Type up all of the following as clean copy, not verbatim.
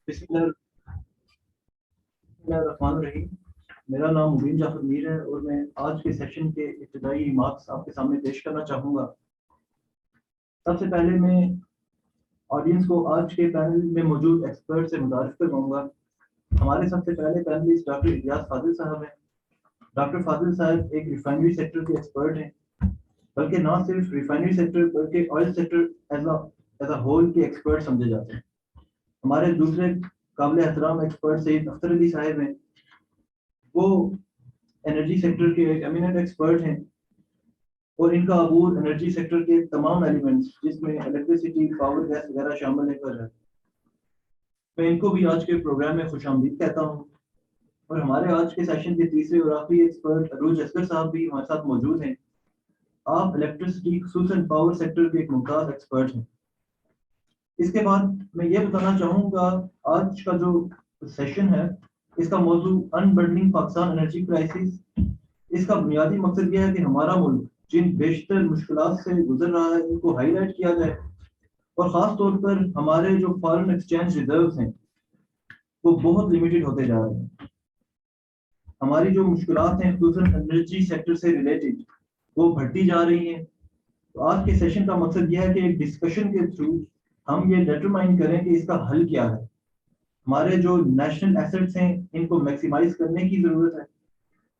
बिस्मिल्लाहिर्रहमानिर्रहीम। मेरा नाम मुबीन जाफर मीर है और मैं आज के सेशन के इब्तिदाई रिमार्क्स आपके सामने पेश करना चाहूँगा। सबसे पहले मैं ऑडियंस को आज के पैनल में मौजूद एक्सपर्ट से मुतारिफ करवाऊँगा। हमारे सबसे पहले पैनलिस्ट डॉक्टर इलियास फाजिल साहब हैं। डॉक्टर फाजिल साहब एक रिफाइनरी सेक्टर के एक्सपर्ट हैं, बल्कि न सिर्फ रिफाइनरी सेक्टर बल्कि oil sector as a whole के एक्सपर्ट समझे जाते हैं। हमारे दूसरे काबिल एहतराम एक्सपर्ट सैयद अख्तर अली साहब हैं। वो एनर्जी सेक्टर के एक एमिनेंट एक्सपर्ट हैं और इनका अबूर एनर्जी सेक्टर के तमाम एलिमेंट्स जिसमें इलेक्ट्रिसिटी, पावर, गैस वगैरह शामिल है। मैं इनको भी आज के प्रोग्राम में खुशामदीद कहता हूँ। और हमारे आज के सेशन के तीसरे और आखिरी एक्सपर्ट अरूज असगर साहब भी हमारे साथ मौजूद हैं। आप इलेक्ट्रिसिटी खुसूसन पावर सेक्टर के एक मुमताज एक्सपर्ट हैं। इसके बाद मैं ये बताना चाहूँगा आज का जो सेशन है इसका मौजू अनबंडलिंग पाकिस्तान एनर्जी क्राइसिस। इसका बुनियादी मकसद यह है कि हमारा मुल्क जिन बेशतर मुश्किलात से गुजर रहा है उनको हाईलाइट किया जाए और ख़ास तौर पर हमारे जो फॉरेन एक्सचेंज रिजर्व्स हैं वो बहुत लिमिटेड होते जा रहे हैं। हमारी जो मुश्किलात हैं खुसूसन एनर्जी सेक्टर से रिलेटेड वो बढ़ती जा रही हैं। तो आज के सेशन का मकसद यह है कि एक डिस्कशन के थ्रू हम ये डिटरमाइन करें कि इसका हल क्या है। हमारे जो नेशनल एसेट्स हैं इनको मैक्सिमाइज करने की ज़रूरत है।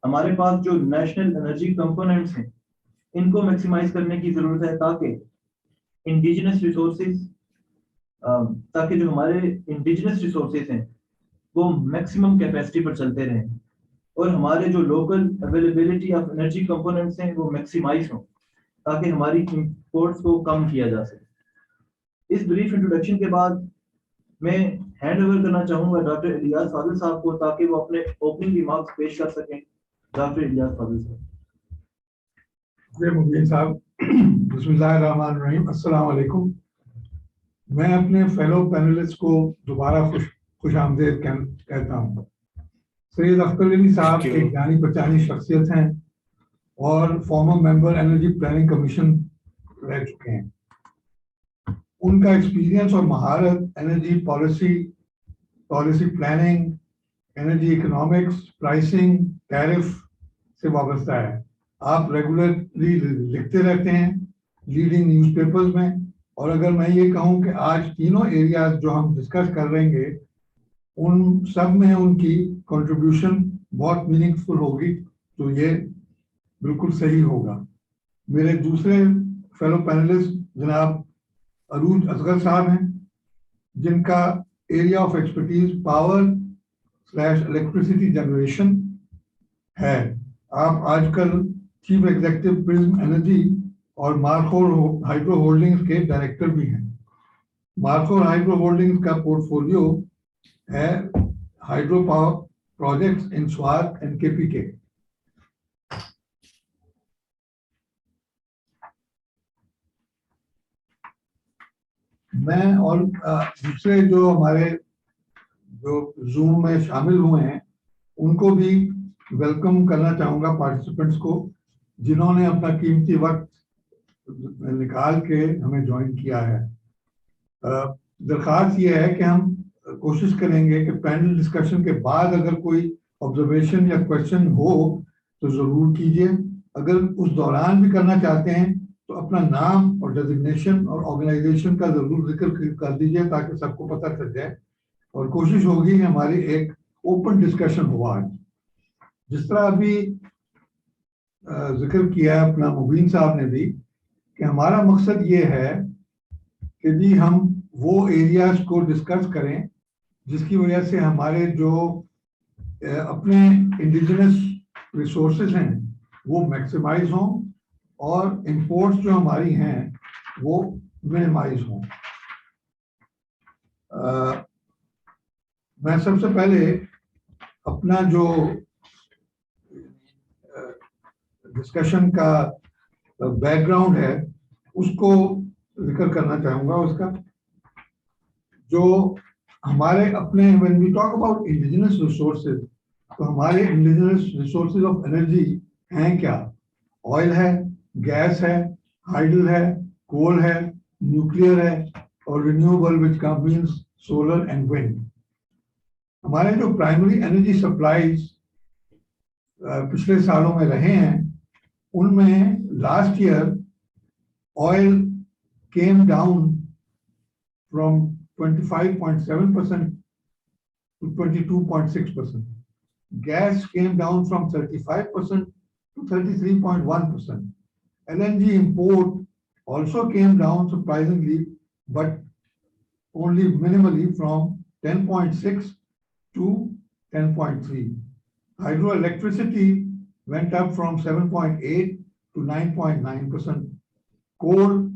हमारे पास जो नेशनल एनर्जी कंपोनेंट्स हैं इनको मैक्सिमाइज करने की ज़रूरत है ताकि इंडिजिनस रिसोर्सेज ताकि जो हमारे इंडिजिनस रिसोर्सेज हैं वो मैक्सिमम कैपेसिटी पर चलते रहें और हमारे जो local availability of energy components हैं वो मैक्सिमाइज हों ताकि हमारी इंपोर्ट्स को कम किया जा सके। इस ब्रीफ इंट्रोडक्शन के बाद मैं हैंड ओवर करना चाहूँगा डॉक्टर इलियास फाजिल साहब को ताकि वो अपने ओपनिंग रिमार्क्स पेश कर सकें। डॉक्टर इलियास फाजिल साहब। मुबीन साहब, बिस्मिल्लाहिर्रहमानिर्रहीम, अस्सलाम वालेकुम। मैं अपने फेलो पैनलिस्ट को दोबारा खुशामदीद कहता हूँ। सैयद अख्तर अली साहब एक जानी पहचानी शख्सियत हैं और farmer member energy planning commission रह चुके हैं। उनका एक्सपीरियंस और महारत energy policy planning, energy economics, pricing, tariff से वाबस्ता है। आप रेगुलरली लिखते रहते हैं लीडिंग न्यूज़पेपर्स में, और अगर मैं ये कहूँ कि आज तीनों एरियाज जो हम डिस्कस कर रहेंगे उन सब में उनकी कंट्रीब्यूशन बहुत मीनिंगफुल होगी, तो ये बिल्कुल सही होगा। मेरे दूसरे फेलो पैनलिस्ट जनाब अरूज असगर साहब हैं, जिनका area of expertise power / electricity generation है। आप आजकल चीफ एग्जीक्यूटिव प्रिज्म एनर्जी और मार्कोर हाइड्रो होल्डिंग्स के डायरेक्टर भी हैं। मार्कोर हाइड्रो होल्डिंग्स का पोर्टफोलियो है hydro power projects in Swat and KPK. मैं और दूसरे जो हमारे जो जूम में शामिल हुए हैं उनको भी वेलकम करना चाहूँगा, पार्टिसिपेंट्स को जिन्होंने अपना कीमती वक्त निकाल के हमें ज्वाइन किया है। दरख्वास्त ये है कि हम कोशिश करेंगे कि पैनल डिस्कशन के बाद अगर कोई ऑब्जर्वेशन या क्वेश्चन हो तो ज़रूर कीजिए। अगर उस दौरान भी करना चाहते हैं तो अपना नाम और डेजिग्नेशन और ऑर्गेनाइजेशन का ज़रूर जिक्र कर दीजिए ताकि सबको पता चल जाए, और कोशिश होगी कि हमारी एक ओपन डिस्कशन हो आज। जिस तरह अभी जिक्र किया है अपना मुबीन साहब ने भी कि हमारा मकसद ये है कि जी हम वो एरियाज को डिस्कस करें जिसकी वजह से हमारे जो अपने इंडिजिनस रिसोर्सेज हैं वो मैक्सिमाइज हों और इंपोर्ट्स जो हमारी हैं वो मिनिमाइज हों। मैं सबसे पहले अपना जो डिस्कशन का बैकग्राउंड है उसको जिक्र करना चाहूँगा। उसका जो हमारे अपने when we talk about indigenous resources, तो हमारे इंडिजिनस रिसोर्सेज ऑफ एनर्जी हैं क्या? ऑयल है, गैस है, हाइडल है, कोल है, न्यूक्लियर है और renewable which means solar and wind. हमारे जो प्राइमरी एनर्जी सप्लाईज पिछले सालों में रहे हैं, उनमें last year oil came down from 25.7% to 22.6%. Gas came down from 35% to 33.1%. LNG import also came down surprisingly, but only minimally from 10.6 to 10.3. Hydroelectricity went up from 7.8 to 9.9%. Coal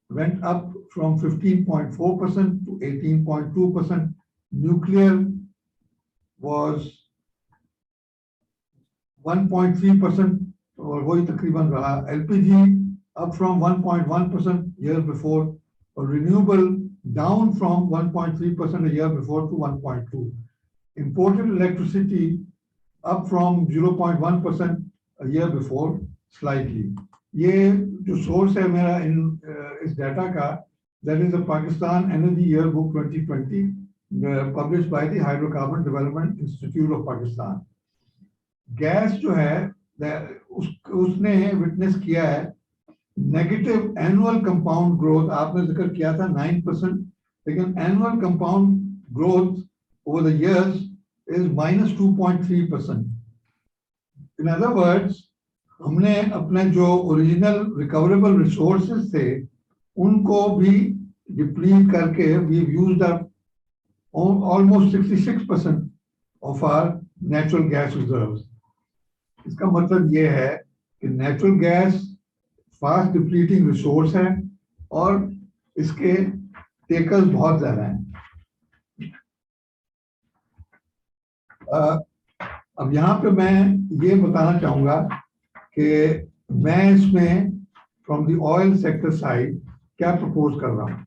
went up from 15.4% to 18.2%. Nuclear was 1.3% और वही तकरीबन रहा. LPG up from 1.1% year before, or renewable down from 1.3% a year before to 1.2. Imported electricity up from 0.1% a year before slightly. ये जो source है मेरा इस data का, that is the Pakistan Energy Yearbook 2020, published by the Hydrocarbon Development Institute of Pakistan. Gas जो है उसने witness किया है नेगेटिव एनुअल कंपाउंड ग्रोथ. आपने जिक्र किया था 9%, लेकिन annual compound growth over the years is -2.3%. In other words, हमने अपने जो ओरिजिनल रिकवरेबल रिसोर्सेज थे उनको भी डिप्लीट करके we used up almost 66% of our natural gas reserves. इसका मतलब ये है कि natural gas fast depleting resource है और इसके टेकर्स बहुत ज्यादा हैं. अब यहाँ पे मैं ये बताना चाहूंगा कि मैं इसमें from the oil sector side क्या प्रपोज कर रहा हूँ.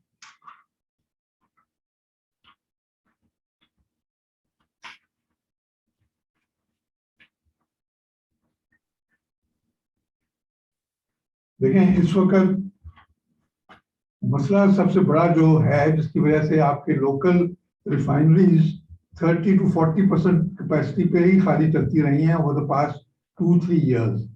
देखें, इस वक्त मसला सबसे बड़ा जो है जिसकी वजह से आपके लोकल रिफाइनरीज 30 to 40% कैपेसिटी पे ही खाली चलती रही हैं ओवर द पास्ट 2-3 इयर्स,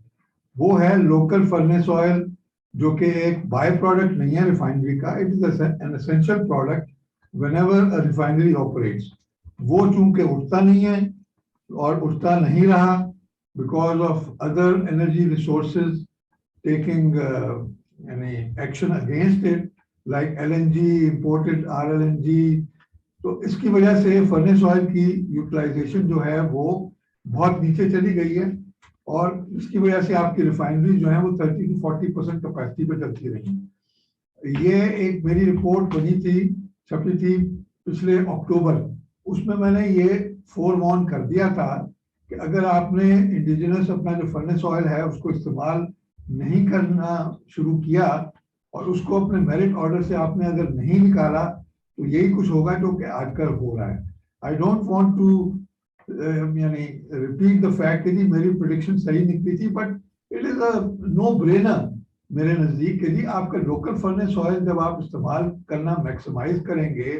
वो है लोकल फर्नेस ऑयल, जो कि एक बाय प्रोडक्ट नहीं है रिफाइनरी का. It is an essential product whenever a refinery operates. वो चूंकि उठता नहीं है और उठता नहीं रहा because of other energy resources taking any action against it, like LNG, imported RLNG. तो इसकी वजह से फर्नेस ऑयल की यूटिलाइजेशन जो है वो बहुत नीचे चली गई है और इसकी वजह से आपकी रिफाइनरी जो है वो 30 to 40% कैपेसिटी पे चलती रही. ये एक मेरी रिपोर्ट बनी थी, छपी थी पिछले अक्टूबर. उसमें मैंने ये फोरवॉर्न कर दिया था कि अगर आपने इंडिजिनस अपना जो फर्नेस ऑयल है उसको इस्तेमाल नहीं करना शुरू किया और उसको अपने मेरिट ऑर्डर से आपने अगर नहीं निकाला तो यही कुछ होगा जो कि आजकल हो रहा है. आई डोंट वांट टू यानी रिपीट द फैक्ट कि मेरी प्रेडिक्शन सही निकली थी, but it is a no brainer मेरे नजदीक कि आपका लोकल फर्नेस ऑयल जब आप इस्तेमाल करना मैक्सिमाइज करेंगे,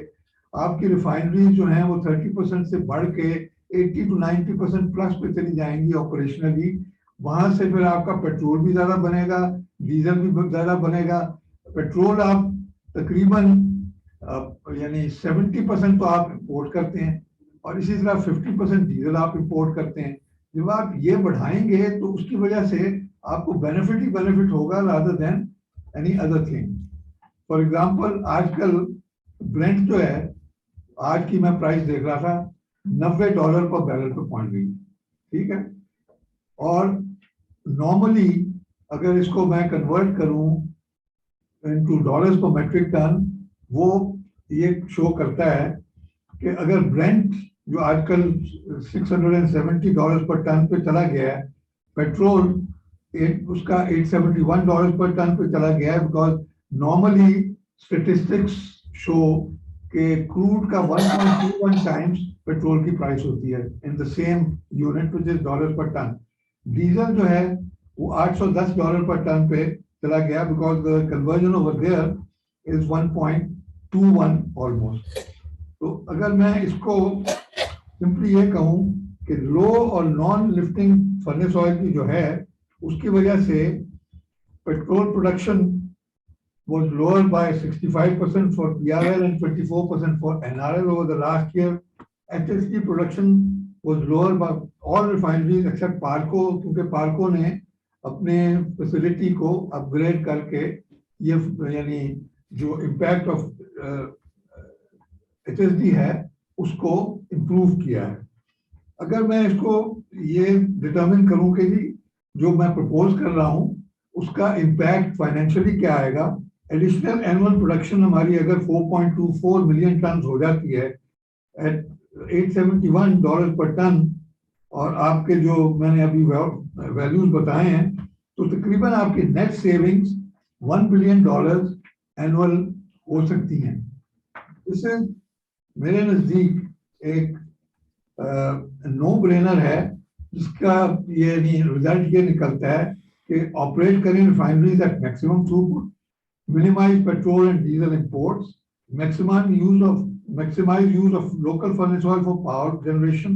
आपकी रिफाइनरीज जो हैं वो 30% से बढ़ के 80 to 90% प्लस पे चली जाएंगी ऑपरेशनली. वहां से फिर आपका पेट्रोल भी ज्यादा बनेगा, डीजल भी ज्यादा बनेगा. पेट्रोल आप तकरीबन यानी 70% तो आप इंपोर्ट करते हैं और इसी तरह 50% डीजल आप इंपोर्ट करते हैं. जब आप ये बढ़ाएंगे तो उसकी वजह से आपको बेनिफिट ही बेनिफिट होगा rather than any other thing. For example, आजकल ब्रेंट जो है, आज की मैं प्राइस देख रहा था $90 पर बैरल पे पहुंच गई. ठीक है, और नॉर्मली अगर इसको मैं कन्वर्ट करूं into dollars per metric ton, वो ये शो करता है कि अगर ब्रेंट जो आजकल $670 पर टन पे चला गया है, पेट्रोल उसका $871 पर टन पे चला गया है, बिकॉज नॉर्मली स्टेटिस्टिक्स शो कि क्रूड का 1.21 टाइम्स पेट्रोल की प्राइस होती है in the same unit which is dollar per ton. Diesel जो है वो $810 पर टन पे चला गया because the conversion over there is 1.21 almost. तो अगर मैं इसको सिंपली ये कहूँ कि लो और नॉन लिफ्टिंग फर्नेस ऑयल की जो है उसकी वजह से petrol production was lower by 65% for PRL and 24% for NRL over the last year. HSD production was lower by all refineries except Parco, क्योंकि Parco ने अपने फैसिलिटी को अपग्रेड करके ये यानी जो इम्पैक्ट ऑफ HSD है उसको इम्प्रूव किया है. अगर मैं इसको ये डिटरमिन करूं कि जी जो मैं प्रपोज कर रहा हूं उसका इम्पैक्ट फाइनेंशियली क्या आएगा, एडिशनल एनुअल प्रोडक्शन हमारी अगर 4.24 मिलियन टन हो जाती है एट $871 पर टन, और आपके जो मैंने अभी वैल्यूज बताए हैं, तो तकरीबन आपकी नेट सेविंग्स $1 बिलियन एनुअल हो सकती हैं. इससे मेरे नज़दीक एक नो ब्रेनर है जिसका ये रिजल्ट ये निकलता है कि ऑपरेट करें refineries at maximum throughput, minimize petrol and diesel imports, maximize use of local furnace oil for power generation.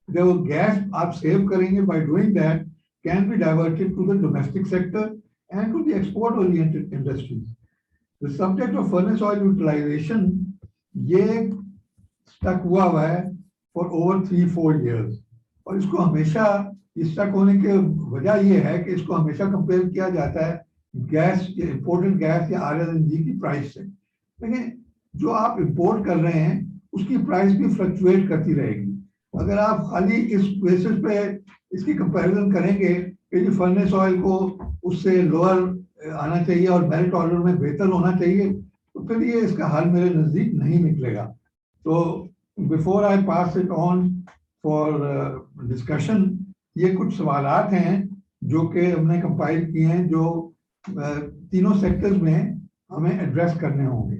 The gas आप save करेंगे by doing that can be diverted to the domestic sector and to the export oriented industries. The subject of furnace oil utilization ये stuck हुआ है for over 3-4 years, और इसको हमेशा stuck होने की वजह ये है कि इसको हमेशा कंपेयर किया जाता है गैस, इंपोर्टेड गैस या RLNG की प्राइस से. लेकिन जो आप इंपोर्ट कर रहे हैं उसकी प्राइस भी फ्लक्चुएट करती रहेगी. अगर आप खाली इस बेसिस पे इसकी कंपैरिजन करेंगे कि जो फर्नेस ऑयल को उससे लोअर आना चाहिए और मेरिट ऑर्डर में बेहतर होना चाहिए, तो फिर ये इसका हल मेरे नज़दीक नहीं निकलेगा. तो before I pass it on for discussion, ये कुछ सवालात हैं जो कि हमने कंपाइल किए हैं जो तीनों सेक्टर्स में हमें एड्रेस करने होंगे.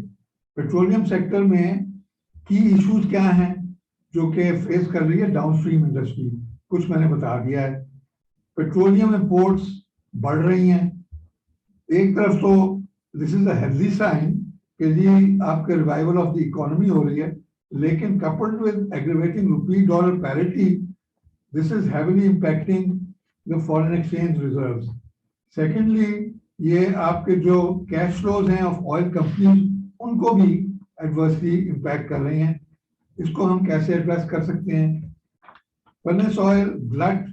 पेट्रोलियम सेक्टर में की इश्यूज क्या हैं जो कि फेस कर रही है डाउनस्ट्रीम इंडस्ट्री, कुछ मैंने बता दिया है. पेट्रोलियम इंपोर्ट्स बढ़ रही हैं. एक तरफ तो this is a healthy sign कि जी आपके रिवाइवल ऑफ द इकोनॉमी हो रही है, लेकिन coupled with aggravating rupee dollar parity, this is heavily impacting the foreign exchange reserves. Secondly, ये आपके जो कैश फ्लोज हैं ऑफ ऑयल कंपनीज उनको भी एडवर्सली इम्पैक्ट कर रहे हैं. इसको हम कैसे एड्रेस कर सकते हैं? फर्नेस ऑयल ग्लट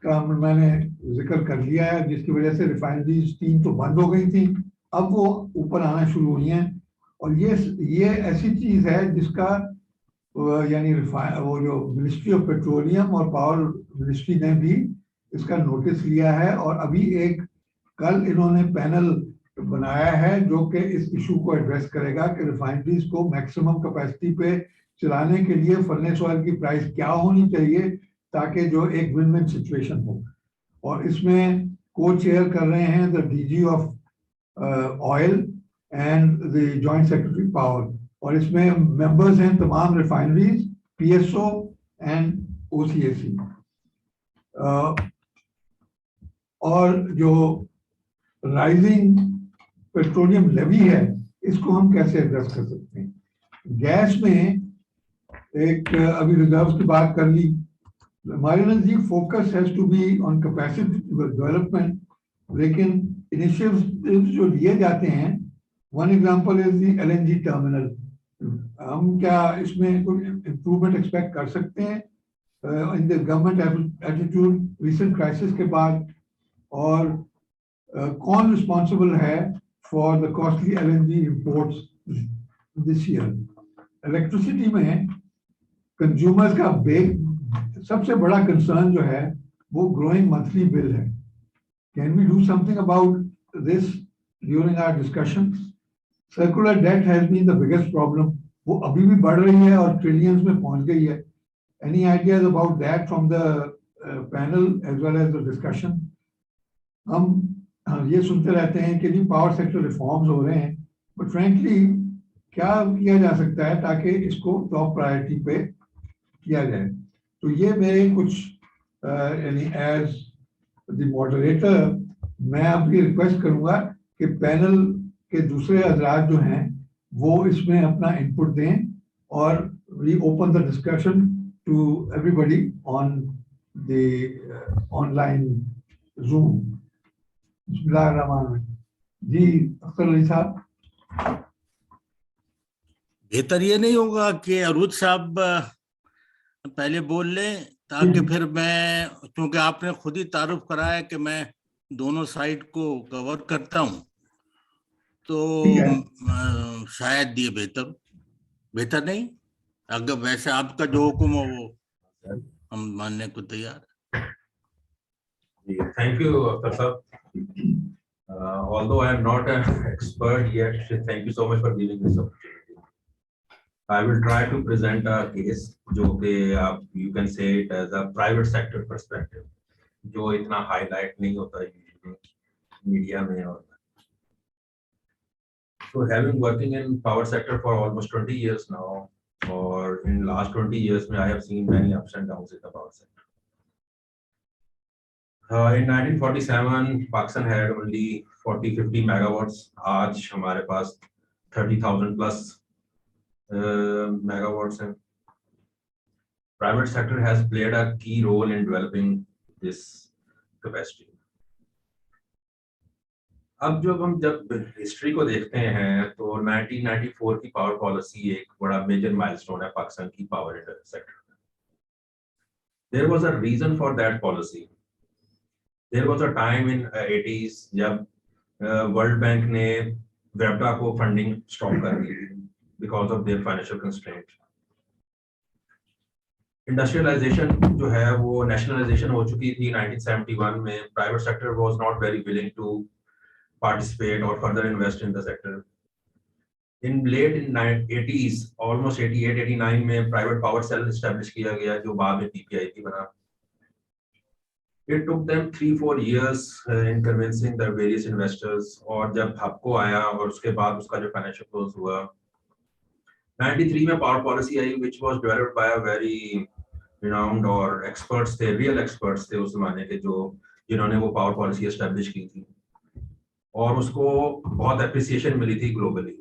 का मैंने जिक्र कर लिया है, जिसकी वजह से रिफाइनरीज 3 तो बंद हो गई थी, अब वो ऊपर आना शुरू हुई हैं. और ये ऐसी चीज है जिसका यानी वो जो मिनिस्ट्री ऑफ पेट्रोलियम और पावर मिनिस्ट्री ने भी इसका नोटिस लिया है, और अभी एक कल इन्होंने पैनल बनाया है जो कि इस इशू को एड्रेस करेगा कि रिफाइनरीज को मैक्सिमम कैपेसिटी पे चलाने के लिए फर्नेस ऑयल की प्राइस क्या होनी चाहिए ताकि जो एक विन विन सिचुएशन हो. और इसमें को चेयर कर रहे हैं the DG of oil and the joint secretary power, और इसमें मेंबर्स हैं तमाम रिफाइनरीज, PSO एंड OCAC. और जो राइजिंग पेट्रोलियम लेवी है इसको हम कैसे एड्रेस कर सकते हैं? गैस में एक अभी रिजर्व्स की बात कर ली. हमारे नजदीक focus has to be on capacity development, लेकिन इनिशिएटिव्स जो लिए जाते हैं, one example is the LNG terminal. हम क्या इसमें कुछ इम्प्रूवमेंट एक्सपेक्ट कर सकते हैं in the government attitude recent crisis के बाद? और कौन रिस्पॉन्सिबल है for the costly LNG imports this year? Electricity में कंज्यूमर्स का सबसे बड़ा कंसर्न जो है वो ग्रोइंग मंथली बिल है. Can we do something about this during our discussion? Circular debt has been the biggest problem. वो अभी भी बढ़ रही है और ट्रिलियंस में पहुंच गई है. Any ideas about that from the panel as well as the discussion? हम ये सुनते रहते हैं कि जी पावर सेक्टर रिफॉर्म्स हो रहे हैं, बट फ्रैंकली क्या किया जा सकता है ताकि इसको टॉप प्रायोरिटी पे किया जाए? तो ये मेरे कुछ यानी एज द मॉडरेटर मैं आपकी रिक्वेस्ट करूंगा कि पैनल के दूसरे हजरात जो हैं वो इसमें अपना इनपुट दें और we open the discussion to everybody on the online Zoom. Bismillahirrahmanirrahim. जी अख्तर अली साहब, बेहतर ये नहीं होगा कि अरूज साहब पहले बोल लें, ताकि फिर मैं, क्योंकि आपने खुद ही तारुफ कराया कि मैं दोनों साइड को कवर करता हूं, तो शायद ये बेहतर नहीं। अगर वैसे आपका जो हुक्म हो वो हम मानने को तैयार है। Thank you, Akhtar Sahab. Although I am not an expert yet, thank you so much for giving this opportunity. I will try to present a case, जो कि you can say it as a private sector perspective, जो इतना highlight नहीं होता है media में और. So having working in power sector for almost 20 years now, or in last 20 years, I have seen many ups and downs in the power sector. In 1947, Pakistan had only 40-50 megawatts. आज हमारे पास 30,000 plus megawatts हैं. Private sector has played a key role in developing this capacity. अब जब history को देखते हैं तो 1994 की पावर पॉलिसी एक बड़ा मेजर माइलस्टोन है पाकिस्तान की पावर सेक्टर में. There was a reason for that policy. There was a time in 80s जब World Bank ने वेबडा को फंडिंग स्टॉप कर दी because of their financial constraint. Industrialization जो है वो नेशनलाइजेशन हो चुकी थी 1971 में. Private sector was not very willing to participate or further invest in the sector. In late in 80s, almost 88-89 में private power cell establish किया गया जो बाद में PPIP बना. It took them 3-4 years in convincing the various investors. और जब हबको आया और उसके बाद उसका जो financial close हुआ, 93 में power policy I, which was developed by a very renowned और experts थे, real experts थे उस जमाने के, जिन्होंने वो power policy establish की थी. और उसको बहुत एप्रिसिएशन मिली थी ग्लोबली.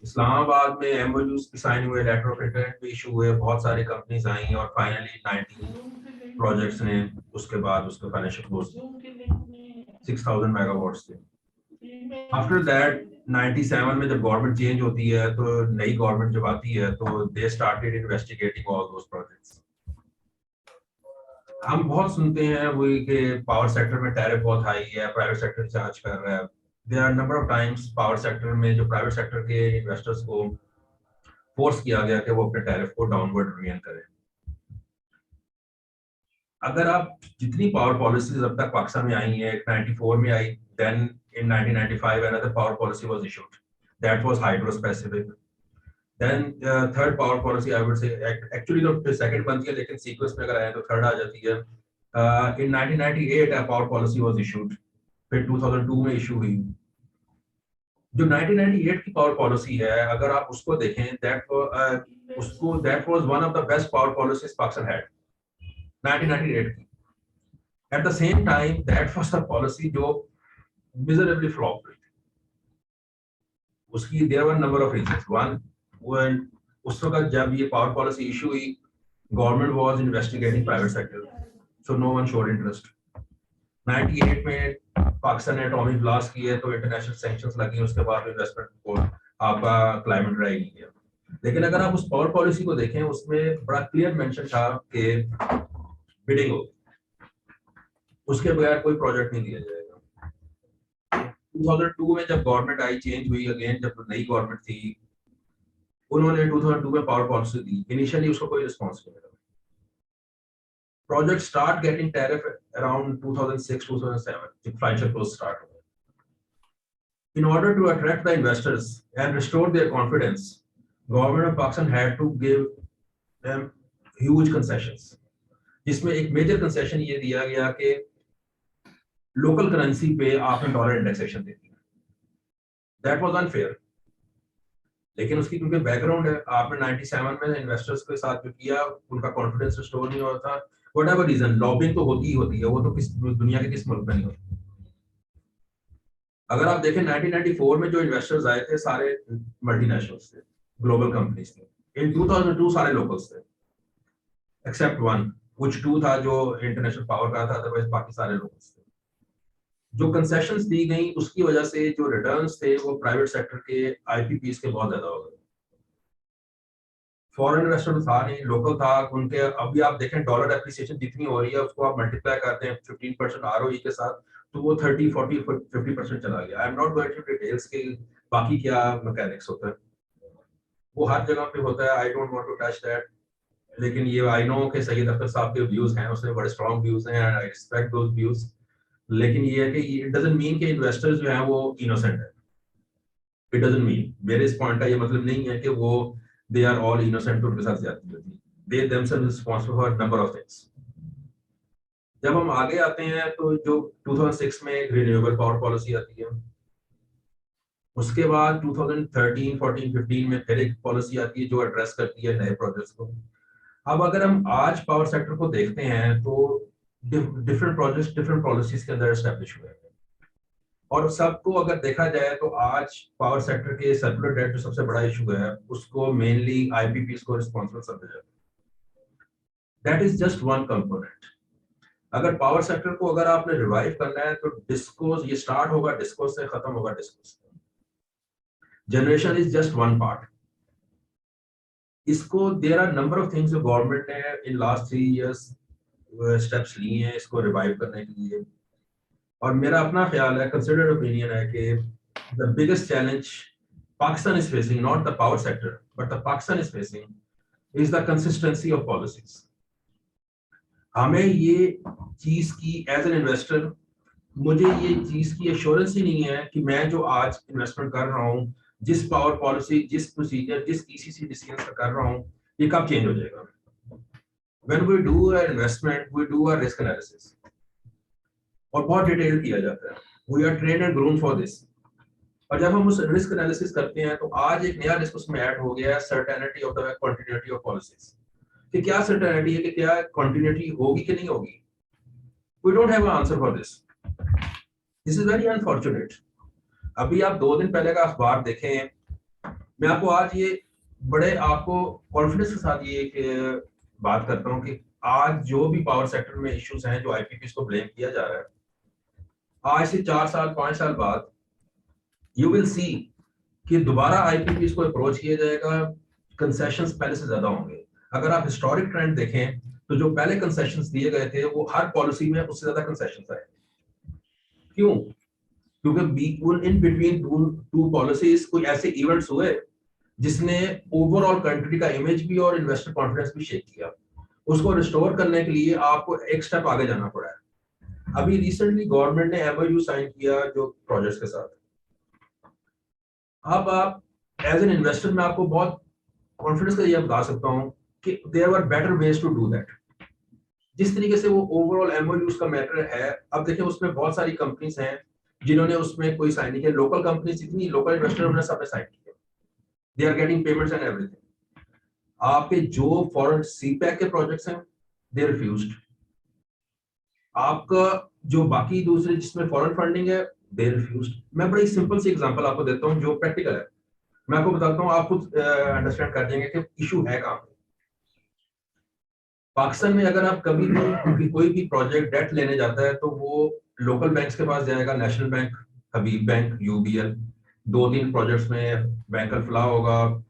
इस्लामाबाद में एमओयूज साइन हुए, लेटर ऑफ इंटेंट भी इशू हुए, बहुत सारी कंपनीज आई और फाइनली 19 प्रोजेक्ट्स ने उसके बाद उसका फाइनेंशियल क्लोज 6000 मेगावाट्स थे. आफ्टर दैट 97 में जब गवर्नमेंट चेंज होती है तो नई गवर्नमेंट जब आती है तो they started investigating all those projects. हम बहुत सुनते हैं वही कि पावर सेक्टर में टैरिफ बहुत हाई है, प्राइवेट सेक्टर चार्ज कर रहा है. There are number of times power sector में जो प्राइवेट सेक्टर के इन्वेस्टर्स को फोर्स किया गया कि वो अपने टैरिफ को डाउनवर्ड रिवीजन करें. अगर आप जितनी पावर पॉलिसीज अब तक पाकिस्तान में आई हैं, 94 में आई, then in 1995 another power policy was issued that was hydro specific. Then third power policy I would say actually the second बनती है लेकिन sequence में अगर आए तो third आ जाती है. In 1998 a power policy was issued, फिर 2002 में issue हुई. जो 1998 की power policy है अगर आप उसको देखें that was one of the best power policies Pakistan had 1998 की. At the same time that was the policy जो miserably flopped हुई. उसकी there were number of reasons. One, when उस वक्त जब ये पावर पॉलिसी इशू हुई, government was investigating private sector, so no one showed interest. 98 में पाकिस्तान ने एटॉमिक ब्लास्ट किए तो इंटरनेशनल सैंक्शंस लगी, उसके बाद इन्वेस्टमेंट को आपका क्लाइमेट ड्राई नहीं किया. लेकिन अगर आप उस पावर पॉलिसी को देखें उसमें बड़ा क्लियर मेंशन था कि बिडिंग हो, उसके बगैर कोई प्रोजेक्ट नहीं दिया जाएगा. 2002 में जब गवर्नमेंट आई, चेंज हुई अगेन, जब नई गवर्नमेंट थी, उन्होंने 2002 में पावर पॉलिसी दी. इनिशियली उसको कोई रिस्पांस नहीं मिला. Project start getting tariff around 2006-2007 जब फाइनेंशियल क्लोज स्टार्ट हुआ. In order to attract the investors and restore their confidence, government of Pakistan had to give them huge concessions. जिसमें एक major concession ये दिया गया कि लोकल करेंसी पे आपने dollar indexation they the. That was unfair. लेकिन उसकी क्योंकि बैकग्राउंड है, आपने 97 में इन्वेस्टर्स के साथ जो किया उनका कॉन्फिडेंस रिस्टोर नहीं होता. व्हाटएवर रीजन, लॉबिंग तो होती ही होती है, वो तो किस दुनिया के किस मुल्क में नहीं होती. अगर आप देखें 1994 में जो इन्वेस्टर्स आए थे सारे मल्टीनेशनल्स थे, ग्लोबल कंपनीज थे. इन 2002 सारे लोकल्स थे. एक्सेप्ट वन, which टू था जो इंटरनेशनल पावर का था, अदरवाइज बाकी सारे लोग थे। जो कंसेशंस दी गई उसकी वजह से जो रिटर्न्स थे वो प्राइवेट सेक्टर के आईपीपीस के बहुत ज्यादा हो गए। फॉरेन इन्वेस्टर था नहीं, लोकल था उनके। अभी आप देखें डॉलर एप्रिसिएशन जितनी हो रही है उसको आप मल्टीप्लाई करते हैं 15% आरओई के साथ, तो वो 30, 40, 50% चला गया। I am not going to details के बाकी क्या मैकेनिक्स होता है, वो हर जगह पे होता है। I don't want to touch that. लेकिन ये आई नो कि सैयद अख्तर साहब के व्यूज हैं, उसमें बड़े स्ट्रॉन्ग व्यूज हैं, आई रिस्पेक्ट दोज व्यूज। लेकिन ये है कि इट डजंट मीन कि इन्वेस्टर्स जो हैं वो इनोसेंट है। इट डजंट मीन, मेरे इस पॉइंट का ये मतलब नहीं है कि वो दे आर ऑल इनोसेंट, उनके साथ ज्यादती होती है। They themselves responsible for number of things. जब हम आगे आते हैं तो जो 2006 में रिन्यूएबल पावर पॉलिसी आती है, उसके बाद 2013, 14, 15 में फिर एक पॉलिसी आती है जो एड्रेस करती है नए प्रोजेक्ट्स को। अब अगर हम आज पावर सेक्टर को देखते हैं तो डिफरेंट प्रोजेक्ट्स डिफरेंट पॉलिसीज के अंदर एस्टेब्लिश हुए हैं, और सबको अगर देखा जाए तो आज पावर सेक्टर के सर्कुलर डेट जो सबसे बड़ा इशू है उसको मेनली आईपीपीस को रिस्पांसिबल समझा जाता है। That is just one component. अगर पावर सेक्टर को अगर आपने रिवाइव करना है तो डिस्कोस, ये स्टार्ट होगा डिस्कोस से, खत्म होगा discos. Generation is just one part. इसको there are number of things जो गवर्नमेंट ने इन लास्ट 3 इयर्स स्टेप्स लिए हैं इसको रिवाइव करने के लिए। और मेरा अपना ख्याल है, कंसिडर्ड ओपिनियन है कि the biggest challenge Pakistan is facing, not the power sector but the Pakistan is facing, is the consistency of policies. हमें ये चीज की एज एन इन्वेस्टर, मुझे ये चीज की एश्योरेंस ही नहीं है कि मैं जो आज इन्वेस्टमेंट कर रहा हूँ, जिस पावर पॉलिसी, जिस प्रोसीजर, जिस ईसीसी डिसीजन कर रहा हूँ, ये कब चेंज हो जाएगा। When we do an investment, we do a risk analysis, और बहुत डिटेल किया जाता है। We are trained and grown for this। और जब हम उस रिस्क एनालिसिस करते हैं तो आज एक नया रिस्क उसमें ऐड हो गया है, certainty of the continuity of policies. कि क्या सर्टेनिटी है कि क्या कंटिन्यूटी होगी कि नहीं होगी। We don't have an answer for this. This is very unfortunate। अभी आप 2 दिन पहले का अखबार देखें, मैं आपको आज ये बड़े आपको कॉन्फिडेंस के साथ ये एक बात करता हूँ कि आज जो भी पावर सेक्टर में इश्यूज हैं जो आईपीपीस को ब्लेम किया जा रहा है, आज से 4 साल 5 साल बाद यू विल सी कि दोबारा आईपीपीस को अप्रोच किया जाएगा, कंसेशंस पहले से ज्यादा होंगे। अगर आप हिस्टोरिक ट्रेंड देखें तो जो पहले कंसेशंस दिए गए थे वो हर पॉलिसी में उससे ज्यादा कंसेशंस आए। क्यों? क्योंकि इन बिटवीन टू पॉलिसीज कोई ऐसे इवेंट्स हुए जिसने ओवरऑल कंट्री का इमेज भी और इन्वेस्टर कॉन्फिडेंस भी शेक किया। उसको रिस्टोर करने के लिए आपको एक स्टेप आगे जाना पड़ा है। अभी रिसेंटली गवर्नमेंट ने एमओयू साइन किया जो प्रोजेक्ट्स के साथ। अब आप एज एन इन्वेस्टर मैं आपको बहुत कॉन्फिडेंस के लिए बता सकता हूं कि there are better ways to do that. जिस तरीके से वो ओवरऑल एमओयूज का मैटर है, अब देखिए उसमें बहुत सारी कंपनीज हैं जिन्होंने उसमें कोई साइन नहीं किया। लोकल कंपनीज, जितनी लोकल इन्वेस्टर उन्होंने सबने साइन किया। They are getting payments and everything. आपके जो फॉरेन सीपैक के प्रोजेक्ट्स हैं दे रिफ्यूज्ड। आपका जो बाकी दूसरे जिसमें फॉरेन फंडिंग है दे रिफ्यूज्ड। मैं बड़ी सिंपल सी एग्जांपल आपको देता हूं जो प्रैक्टिकल है, मैं आपको बताता हूं, आप खुद अंडरस्टैंड कर जाएंगे कि इशू है कहां पे। पाकिस्तान में अगर आप कभी भी कोई भी प्रोजेक्ट डेट लेने जाता है तो वो लोकल बैंक्स के पास जाएगा, नेशनल बैंक, हबीब बैंक, यूबीएल, 2-3 प्रोजेक्ट्स में बैंक अल-फलाह होगा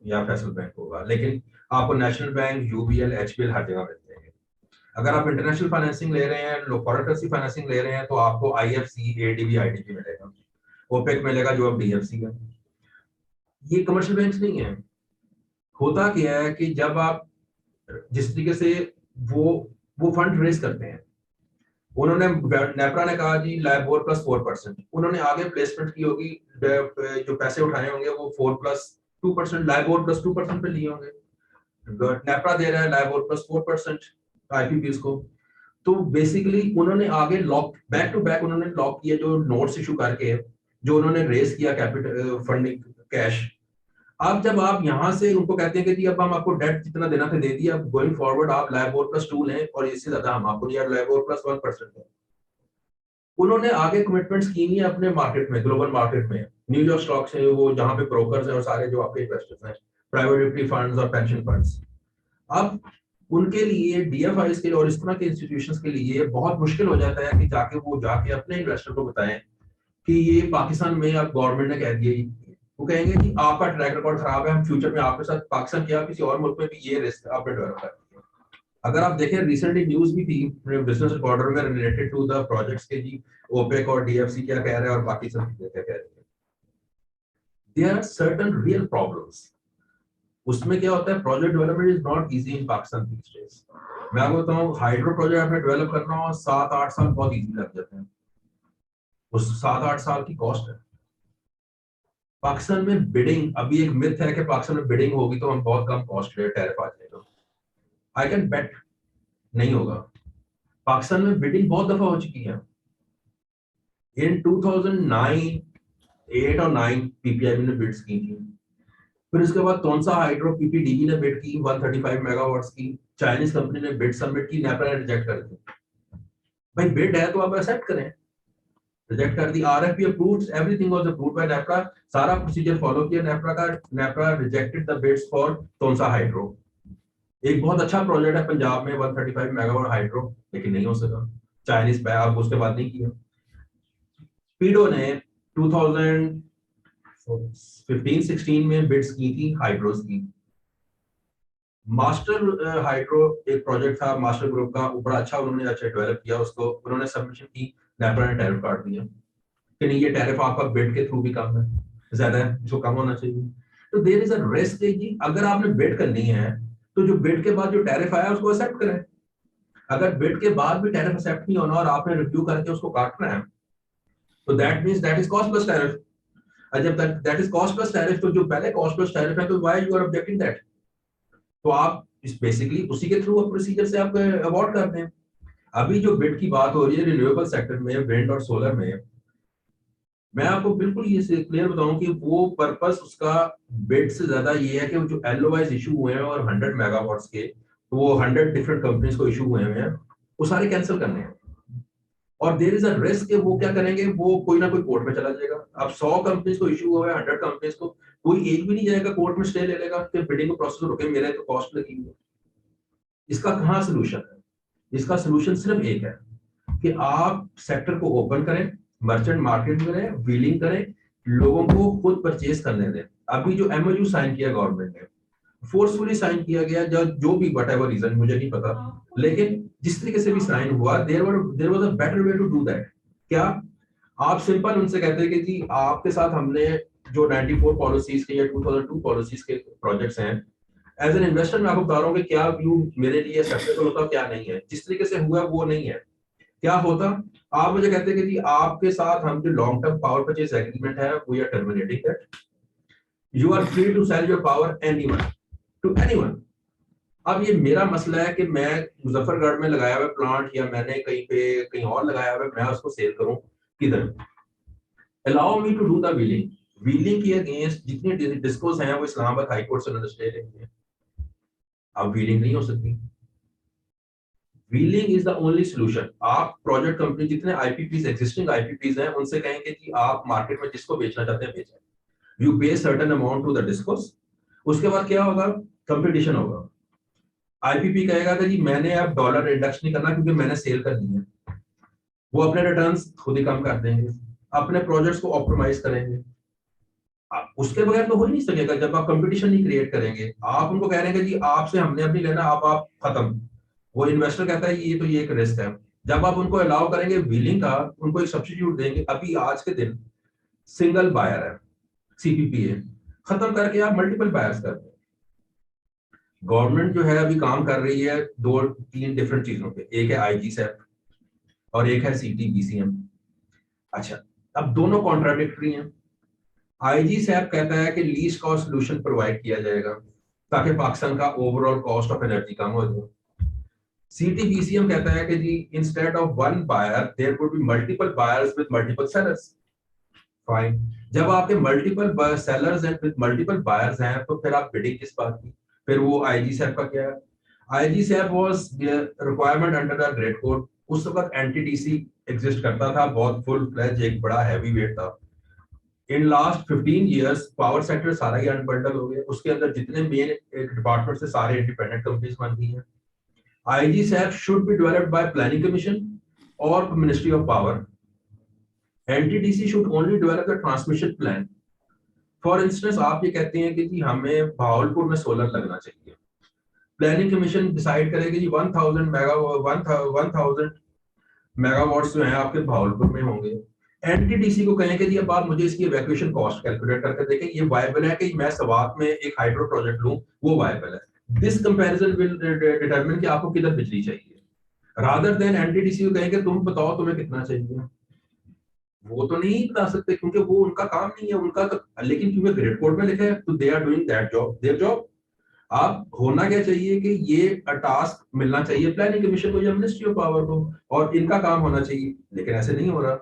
या फैसल बैंक होगा, लेकिन आपको नेशनल बैंक, यूबीएल, एचपीएल हर जगह मिलते हैं। अगर आप इंटरनेशनल फाइनेंसिंग ले रहे हैं, फॉरेन करेंसी फाइनेंसिंग ले रहे हैं तो आपको आईएफसी, एडीबी, आईडीबी मिलेगा, ओपेक मिलेगा जो अब डीएफसी है। ये कमर्शियल बैंक्स नहीं है। होता क्या है कि जब आप जिस तरीके से वो फंड रेज करते हैं, उन्होंने नेपरा ने कहा जी लाइबोर प्लस 4%, उन्होंने आगे प्लेसमेंट की होगी, जो पैसे उठाए होंगे वो 4+2%, लाइबोर प्लस 2% पे लिए होंगे। नेपरा दे रहा है लाइबोर प्लस 4% आईपीपीस को। तो बेसिकली उन्होंने आगे लॉक बैक टू बैक उन्होंने लॉक किया जो नोट्स इशू करके जो उन्होंने रेज किया कैपिटल फंडिंग कैश। अब जब आप यहां से उनको कहते हैं कि जी अब हम आपको डेट जितना देना था दे दिया, अब गोइंग फॉरवर्ड आप लाइबोर प्लस 2 लें और इससे ज्यादा हम आपको नहीं, लाइबोर प्लस 1% है। उन्होंने आगे कमिटमेंट्स की नहीं है अपने मार्केट में, ग्लोबल मार्केट में, न्यूयॉर्क स्टॉक्स है वो जहां पे ब्रोकर्स हैं और सारे जो आपके इन्वेस्टर्स हैं, प्राइवेट इक्विटी फंड्स और पेंशन फंड्स। अब उनके लिए, DFIs के लिए और इस तरह के इंस्टीट्यूशंस के लिए बहुत मुश्किल हो जाता है कि जाके अपने इन्वेस्टर को बताएं कि ये पाकिस्तान में अब गवर्नमेंट ने कह दिया, वो कहेंगे कि आपका ट्रैक रिकॉर्ड खराब है, हम फ्यूचर में आपके साथ पाकिस्तान के किसी और मुल्क में भी ये रिस्क आपने डेवलप कर दिया। अगर आप देखें, रिसेंटली न्यूज भी थी बिजनेस रिकॉर्डर में रिलेटेड टू द प्रोजेक्ट्स के जी, ओपेक और DFC क्या कह रहे हैं और बाकी सब क्या कह रहे हैं। There are certain real problems. उसमें क्या होता है, project development is not easy in Pakistan these days. मैं आपको बताऊं, हाइड्रो प्रोजेक्ट आपने डेवलप करना हो 7-8 साल बहुत इजी लग जाते हैं। उस 7-8 साल की कॉस्ट है। पाकिस्तान में बिडिंग, अभी एक मिथ है कि पाकिस्तान में बिडिंग होगी तो हम बहुत कम कॉस्ट पे टैरिफ आ जाएगा। आई कैन बेट नहीं होगा। पाकिस्तान में बिडिंग बहुत दफा हो चुकी है। इन 2009, 8 और 9 PPIB ने बिड्स की थी। फिर उसके बाद तोनसा हाइड्रो PPDB ने बिड की 135 मेगावाट्स की, चाइनीज कंपनी ने बिड सबमिट की, नेपरा ने रिजेक्ट कर दी। भाई बिड है तो आप एक्सेप्ट करें, रिजेक्ट कर दी। RFP approved, everything was approved by NEPRA, सारा प्रोसीजर फॉलो किया नेपरा का। NEPRA rejected the bids for Taunsa hydro. एक बहुत अच्छा प्रोजेक्ट है पंजाब में 135 मेगावाट हाइड्रो, लेकिन नहीं हो सका, चाइनीज पे अब उसके बाद नहीं किया। स्पीडो ने 2015-16 में बिड्स की थी हाइड्रोस की। मास्टर हाइड्रो एक प्रोजेक्ट था मास्टर ग्रुप का, बड़ा अच्छा उन्होंने डेवलप किया उसको, उन्होंने सबमिशन की, नेपरा ने टैरिफ काट दिया कि नहीं ये टैरिफ आपका बिड के थ्रू भी कम है, ज्यादा है, इसको कम होना चाहिए। तो देयर इज अ रिस्क कि अगर आपने बिड करनी है तो जो बिड के बाद जो टैरिफ आया उसको एक्सेप्ट करें। अगर बिड के बाद भी टैरिफ एक्सेप्ट नहीं होना और आपने रिव्यू करके उसको काटना है तो that means that is cost plus tariff. जब that is cost plus tariff, तो जो पहले कॉस्ट प्लस टैरिफ है तो why you are objecting that? तो आप इस बेसिकली उसी के थ्रू प्रोसीजर से आप अवॉर्ड करते हैं। अभी जो बिड की बात हो रही है रिन्यूएबल सेक्टर में, विंड और सोलर में, मैं आपको बिल्कुल ये क्लियर बताऊं कि वो पर्पस उसका बिड से ज्यादा ये है कि जो LOIs इशू हुए हैं और 100 मेगावाट्स के, तो वो 100 डिफरेंट कंपनीज को इशू हुए हैं, वो सारे कैंसिल करने हैं। और देयर इज अ रिस्क कि वो क्या करेंगे, वो कोई ना कोई कोर्ट में चला जाएगा। अब 100 कंपनीज को इशू हुआ है, 100 कंपनीज को, कोई एक भी नहीं जाएगा कोर्ट में स्टे ले लेगा कि बिडिंग प्रोसेस रुके, मेरे तो कॉस्ट लगी हुई है। इसका कहाँ सोल्यूशन है? इसका सोल्यूशन सिर्फ एक है कि आप सेक्टर को ओपन करें, मर्चेंट मार्केट करें, व्हीलिंग करें, लोगों को खुद परचेज करने दें। अभी जो MOU साइन किया गवर्नमेंट ने, फोर्सफुली साइन किया गया, जो भी व्हाटएवर रीजन मुझे नहीं पता, लेकिन जिस तरीके से भी साइन हुआ, there was a better way to do that. क्या आप सिंपल उनसे कहते हैं कि जी आपके साथ हमने जो 94 पॉलिसीज के या 2002 पॉलिसीज के प्रोजेक्ट्स हैं, एज एन इन्वेस्टर मैं आपको बता रहा हूँ कि क्या व्यू मेरे लिए एक्सेप्टेबल होता, क्या नहीं है। जिस तरीके से हुआ वो नहीं है। क्या होता, आप मुझे कहते हैं कि जी आपके साथ हम जो long term power purchase agreement है we are terminating that, you are free to sell your power anyone to anyone. अब ये मेरा मसला है कि मैं मुजफ्फरगढ़ में लगाया हुआ प्लांट या मैंने कहीं और लगाया हुआ, मैं उसको सेल करूं किधर? Allow me to do the wheeling. Wheeling के अगेंस्ट जितनी डिस्कोस हैं वो इस्लामाबाद हाई कोर्ट से स्टे लेंगे। अब व्हीलिंग नहीं हो सकती। Wheeling is the only solution. आप प्रोजेक्ट कंपनी जितने IPPs एग्जिस्टिंग IPPs हैं उनसे कहेंगे कि आप मार्केट में जिसको बेचना चाहते हैं बेचें, you pay certain amount to the DISCOs. उसके बाद क्या होगा, कंपटीशन होगा। IPP कहेगा कि जी मैंने अब डॉलर इंडेक्स नहीं करना क्योंकि मैंने सेल करनी है, वो अपने रिटर्न्स खुद ही कम कर देंगे, अपने प्रोजेक्ट्स को ऑप्टिमाइज करेंगे। उसके बगैर तो हो ही नहीं सकेगा जब आप कंपटीशन नहीं क्रिएट करेंगे। आप उनको कह रहे हैं कि जी आपसे हमने अब नहीं लेना, आप खत्म। वो इन्वेस्टर कहता है ये एक रिस्क है। जब आप उनको अलाउ करेंगे व्हीलिंग का, उनको एक सब्स्टिट्यूट देंगे। अभी आज के दिन सिंगल बायर है, CPPA खत्म करके आप मल्टीपल बायर्स कर दें। गवर्नमेंट जो है अभी काम कर रही है 2-3 डिफरेंट चीजों पे, एक है IGSAP और एक है CTBCM। अच्छा, अब दोनों कॉन्ट्राडिक्टरी हैं। IGSAP कहता है कि लीस्ट कॉस्ट सोल्यूशन प्रोवाइड किया जाएगा ताकि पाकिस्तान का ओवरऑल कॉस्ट ऑफ एनर्जी कम हो जाए। CTBCM कहता है कि जी instead of one buyer there would be multiple buyers with multiple sellers. Fine, जब आपके multiple sellers and with multiple buyers हैं तो फिर आप बिडिंग किस बात की? फिर वो IGSAP का क्या है? IGSAP was requirement under the grade code. उस वक्त NTDC एग्जिस्ट करता था, बहुत फुल फ्लेज एक बड़ा हैवी वेट था। In last 15 years power sector सारा ही अनबंडल हो गया। उसके अंदर जितने मेन डिपार्टमेंट से सारे इंडिपेंडेंट कंपनीज बन गई हैं। IGSAP should be developed by Planning Commission or Ministry of Power. NTDC should only develop the transmission plan. For instance, आप ये कहते हैं कि जी हमें भावलपुर में सोलर लगना चाहिए, प्लानिंग कमीशन डिसाइड करेगी जी 1000 मेगावाट्स जो है आपके भावलपुर में होंगे। एनटीडीसी को कहेंगे जी अब आप मुझे इसकी इवैक्यूएशन कॉस्ट कैलकुलेट करके देखें, ये वायबल है कि मैं सवात में एक हाइड्रो प्रोजेक्ट लूं, वो वायबल है। दिस कंपैरिजन विल डिटरमिन कि आपको किधर बिजली चाहिए, रादर देन एनटीडीसी को कहेंगे तुम बताओ तुम्हें कितना चाहिए। वो तो नहीं बता सकते क्योंकि वो उनका काम नहीं है, उनका तो, लेकिन क्योंकि ग्रिड कोड में लिखा है तो they are doing that job, their job. आप होना क्या चाहिए कि ये टास्क मिलना चाहिए प्लानिंग कमीशन को या मिनिस्ट्री ऑफ पावर को, और इनका काम होना चाहिए, लेकिन ऐसे नहीं हो रहा।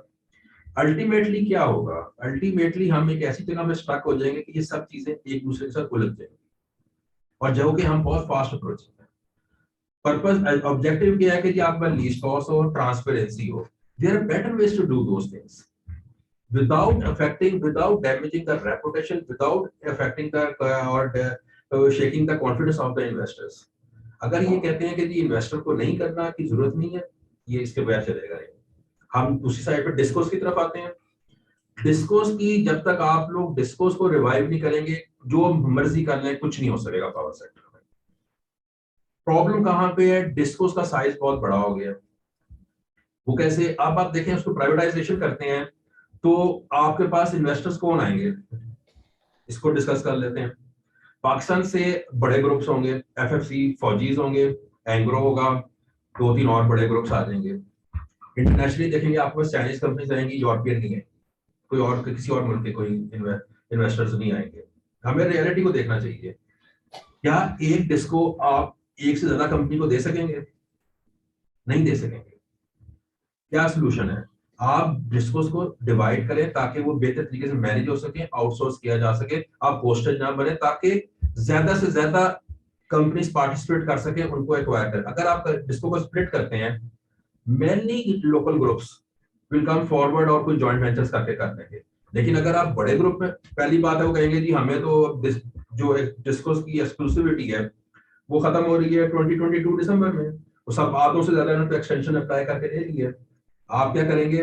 अल्टीमेटली क्या होगा, अल्टीमेटली हम एक ऐसी जगह में स्टक हो जाएंगे कि ये सब चीजें एक दूसरे के साथ उलझ जाएंगी, और जो कि हम बहुत फास्ट अप्रोच करते हैं। पर्पस ऑब्जेक्टिव क्या है कि जी आपका लीस्ट कॉस्ट हो, ट्रांसपेरेंसी हो। There are better ways to do those things without affecting, without damaging the reputation, without affecting the or shaking the confidence of the investors. अगर ये कहते हैं कि जी इन्वेस्टर को नहीं करना की जरूरत नहीं है, ये इसके बगैर चलेगा नहीं। हम दूसरी साइड पे डिस्कोस की तरफ आते हैं। डिस्कोस की जब तक आप लोग डिस्कोस को रिवाइव नहीं करेंगे, जो मर्जी कर लें कुछ नहीं हो सकेगा पावर सेक्टर में। प्रॉब्लम कहां पे है, डिस्कोस का साइज बहुत बड़ा हो गया। वो कैसे, अब आप देखें उसको प्राइवेटाइजेशन करते हैं तो आपके पास इन्वेस्टर्स कौन आएंगे, इसको डिस्कस कर लेते हैं। पाकिस्तान से बड़े ग्रुप्स होंगे, एफएफसी, फौजीज होंगे, एंग्रो होगा, 2-3 और बड़े ग्रुप्स आ जाएंगे। इंटरनेशनली देखेंगे आपके पास चाइनीज कंपनीज आएंगी, यूरोपियन नहीं है, कोई और किसी और मुल्क के कोई इन्वेस्टर्स नहीं आएंगे। हमें रियलिटी को देखना चाहिए। क्या एक डिस्को आप एक से ज्यादा कंपनी को दे सकेंगे? नहीं दे सकेंगे। क्या सोल्यूशन है, आप डिस्कोस को डिवाइड करें ताकि वो बेहतर तरीके से मैनेज हो सके, आउटसोर्स किया जा सके, आप होस्टेज ना बने, ताकि ज्यादा से ज्यादा कंपनीज पार्टिसिपेट कर सके, उनको एक्वायर करें। अगर आप डिस्को को स्प्लिट करते हैं, many local groups will come forward और कुछ जॉइंट वेंचर्स करके कर देंगे। लेकिन अगर आप बड़े ग्रुप में, पहली बात है वो कहेंगे जी हमें तो जो डिस्कोस की एक्सक्लूसिविटी है वो खत्म हो रही है 2022 दिसंबर में, वो सब आधों से ज्यादा इन्होंने एक्सटेंशन अप्लाई करके दे दी है। आप क्या करेंगे,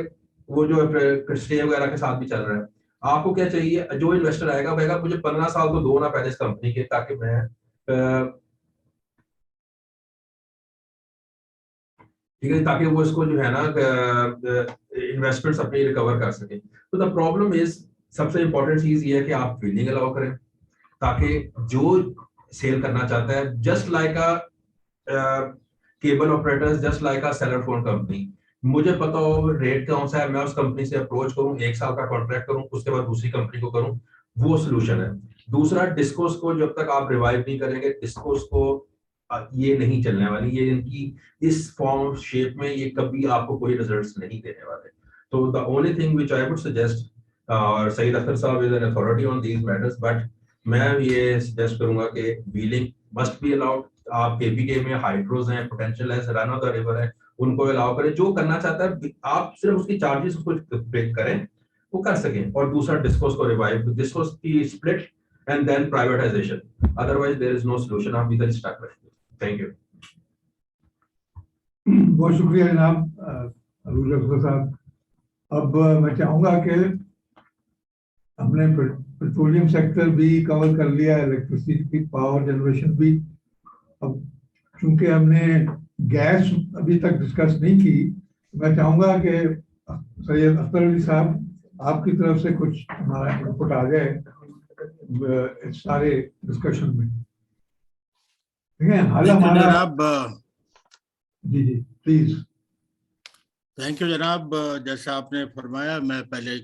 वो जो स्टे वगैरह के साथ भी चल रहा है, आपको क्या चाहिए, जो इन्वेस्टर आएगा वह मुझे 15 साल तो दो ना पहले इस कंपनी के, ताकि मैं ठीक है, ताकि वो इसको जो है ना इन्वेस्टमेंट्स अपनी रिकवर कर सके। तो द प्रॉब्लम इज, सबसे इंपॉर्टेंट चीज ये है कि आप बिलिंग अलाउ करें, ताकि जो सेल करना चाहता है, just like a cable operators, just like a seller phone company, मुझे पता हो रेट कौन सा है, मैं उस कंपनी से अप्रोच करूं, 1 साल का कॉन्ट्रैक्ट करूं, उसके बाद दूसरी कंपनी को करूं, वो सोल्यूशन है। दूसरा, डिस्कोस को जब तक आप रिवाइव नहीं करेंगे, डिस्कोस को ये नहीं चलने वाली, ये इनकी इस फॉर्म शेप में ये कभी आपको कोई रिजल्ट्स नहीं देने वाले। तो the only thing which I would suggest, और सईद अख्तर साहब is an authority on these matters, but मैं ये सजेस्ट करूंगा कि व्हीलिंग मस्ट बी अलाउड। आप केपीके में हाइड्रोज हैं, पोटेंशियल है, रन ऑफ द रिवर है, उनको अलाउ करें। जो करना चाहता है आप सिर्फ उसकी चार्जेस को पे करें, वो कर सकें। और दूसरा, डिस्कोस को रिवाइव, डिस्कोस की split and then privatization, otherwise there is no solution, आप इधर स्टक रहेंगे। Thank you. बहुत शुक्रिया जनाब अबूल अख्तर साहब। अब मैं चाहूंगा कि हमने पेट्रोलियम सेक्टर भी कवर कर लिया, इलेक्ट्रिसिटी पावर जनरेशन भी। अब चूंकि हमने गैस अभी तक डिस्कस नहीं की, मैं चाहूंगा कि सैयद अख्तर अली साहब आपकी तरफ से कुछ हमारा इनपुट आ जाए इस सारे डिस्कशन में। ठीक है, हाल हमारा जनाब, जी जी प्लीज। थैंक यू जनाब। जैसा आपने फरमाया, मैं पहले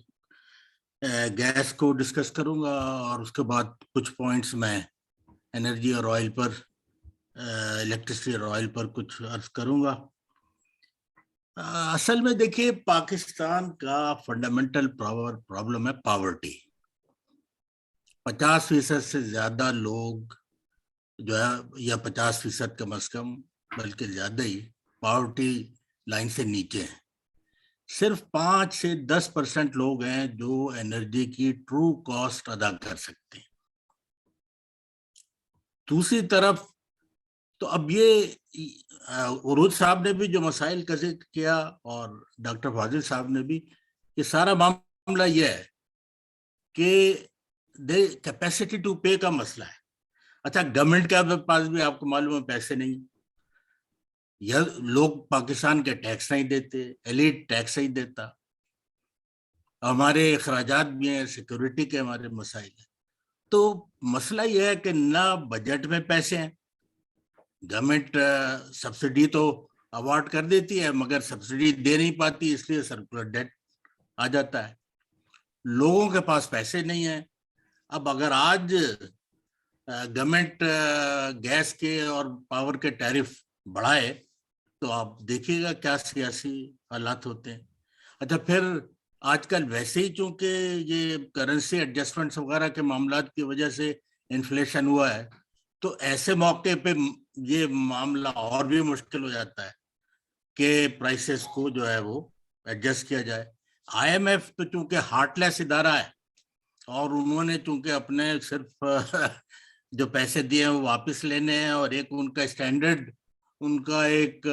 गैस को डिस्कस करूंगा और उसके बाद कुछ पॉइंट्स मैं एनर्जी और ऑयल पर, इलेक्ट्रिसिटी और ऑयल पर कुछ अर्ज करूंगा। असल में देखिए, पाकिस्तान का फंडामेंटल प्रॉब्लम है पावर्टी। 50% से ज्यादा लोग जो है, या 50% कम से कम, बल्कि ज्यादा ही, पावर्टी लाइन से नीचे हैं। सिर्फ 5 से 10% लोग हैं जो एनर्जी की ट्रू कॉस्ट अदा कर सकते हैं। दूसरी तरफ तो अब ये उरूज साहब ने भी जो मसाइल का जिक्र किया और डॉक्टर फाजिल साहब ने भी, ये सारा मामला ये है कि दे कैपेसिटी टू पे का मसला है। अच्छा, गवर्नमेंट के पास भी आपको मालूम है पैसे नहीं, यह लोग पाकिस्तान के टैक्स नहीं देते, एलिट टैक्स नहीं देता, हमारे अखराजात भी हैं, सिक्योरिटी के हमारे मसाइल हैं। तो मसला यह है कि ना बजट में पैसे हैं, गवर्नमेंट सब्सिडी तो अवार्ड कर देती है मगर सब्सिडी दे नहीं पाती, इसलिए सर्कुलर डेट आ जाता है, लोगों के पास पैसे नहीं है। अब अगर आज गवर्नमेंट गैस के और पावर के टैरिफ बढ़ाए तो आप देखिएगा क्या सियासी हालात होते हैं। अच्छा, फिर आजकल वैसे ही चूंकि ये करेंसी एडजस्टमेंट्स वगैरह के मामलात की वजह से इन्फ्लेशन हुआ है, तो ऐसे मौके पे ये मामला और भी मुश्किल हो जाता है कि प्राइसेस को जो है वो एडजस्ट किया जाए। आईएमएफ तो चूंकि हार्टलेस इदारा है और उन्होंने चूंकि अपने सिर्फ जो पैसे दिए हैं वो वापस लेने हैं और एक उनका स्टैंडर्ड, उनका एक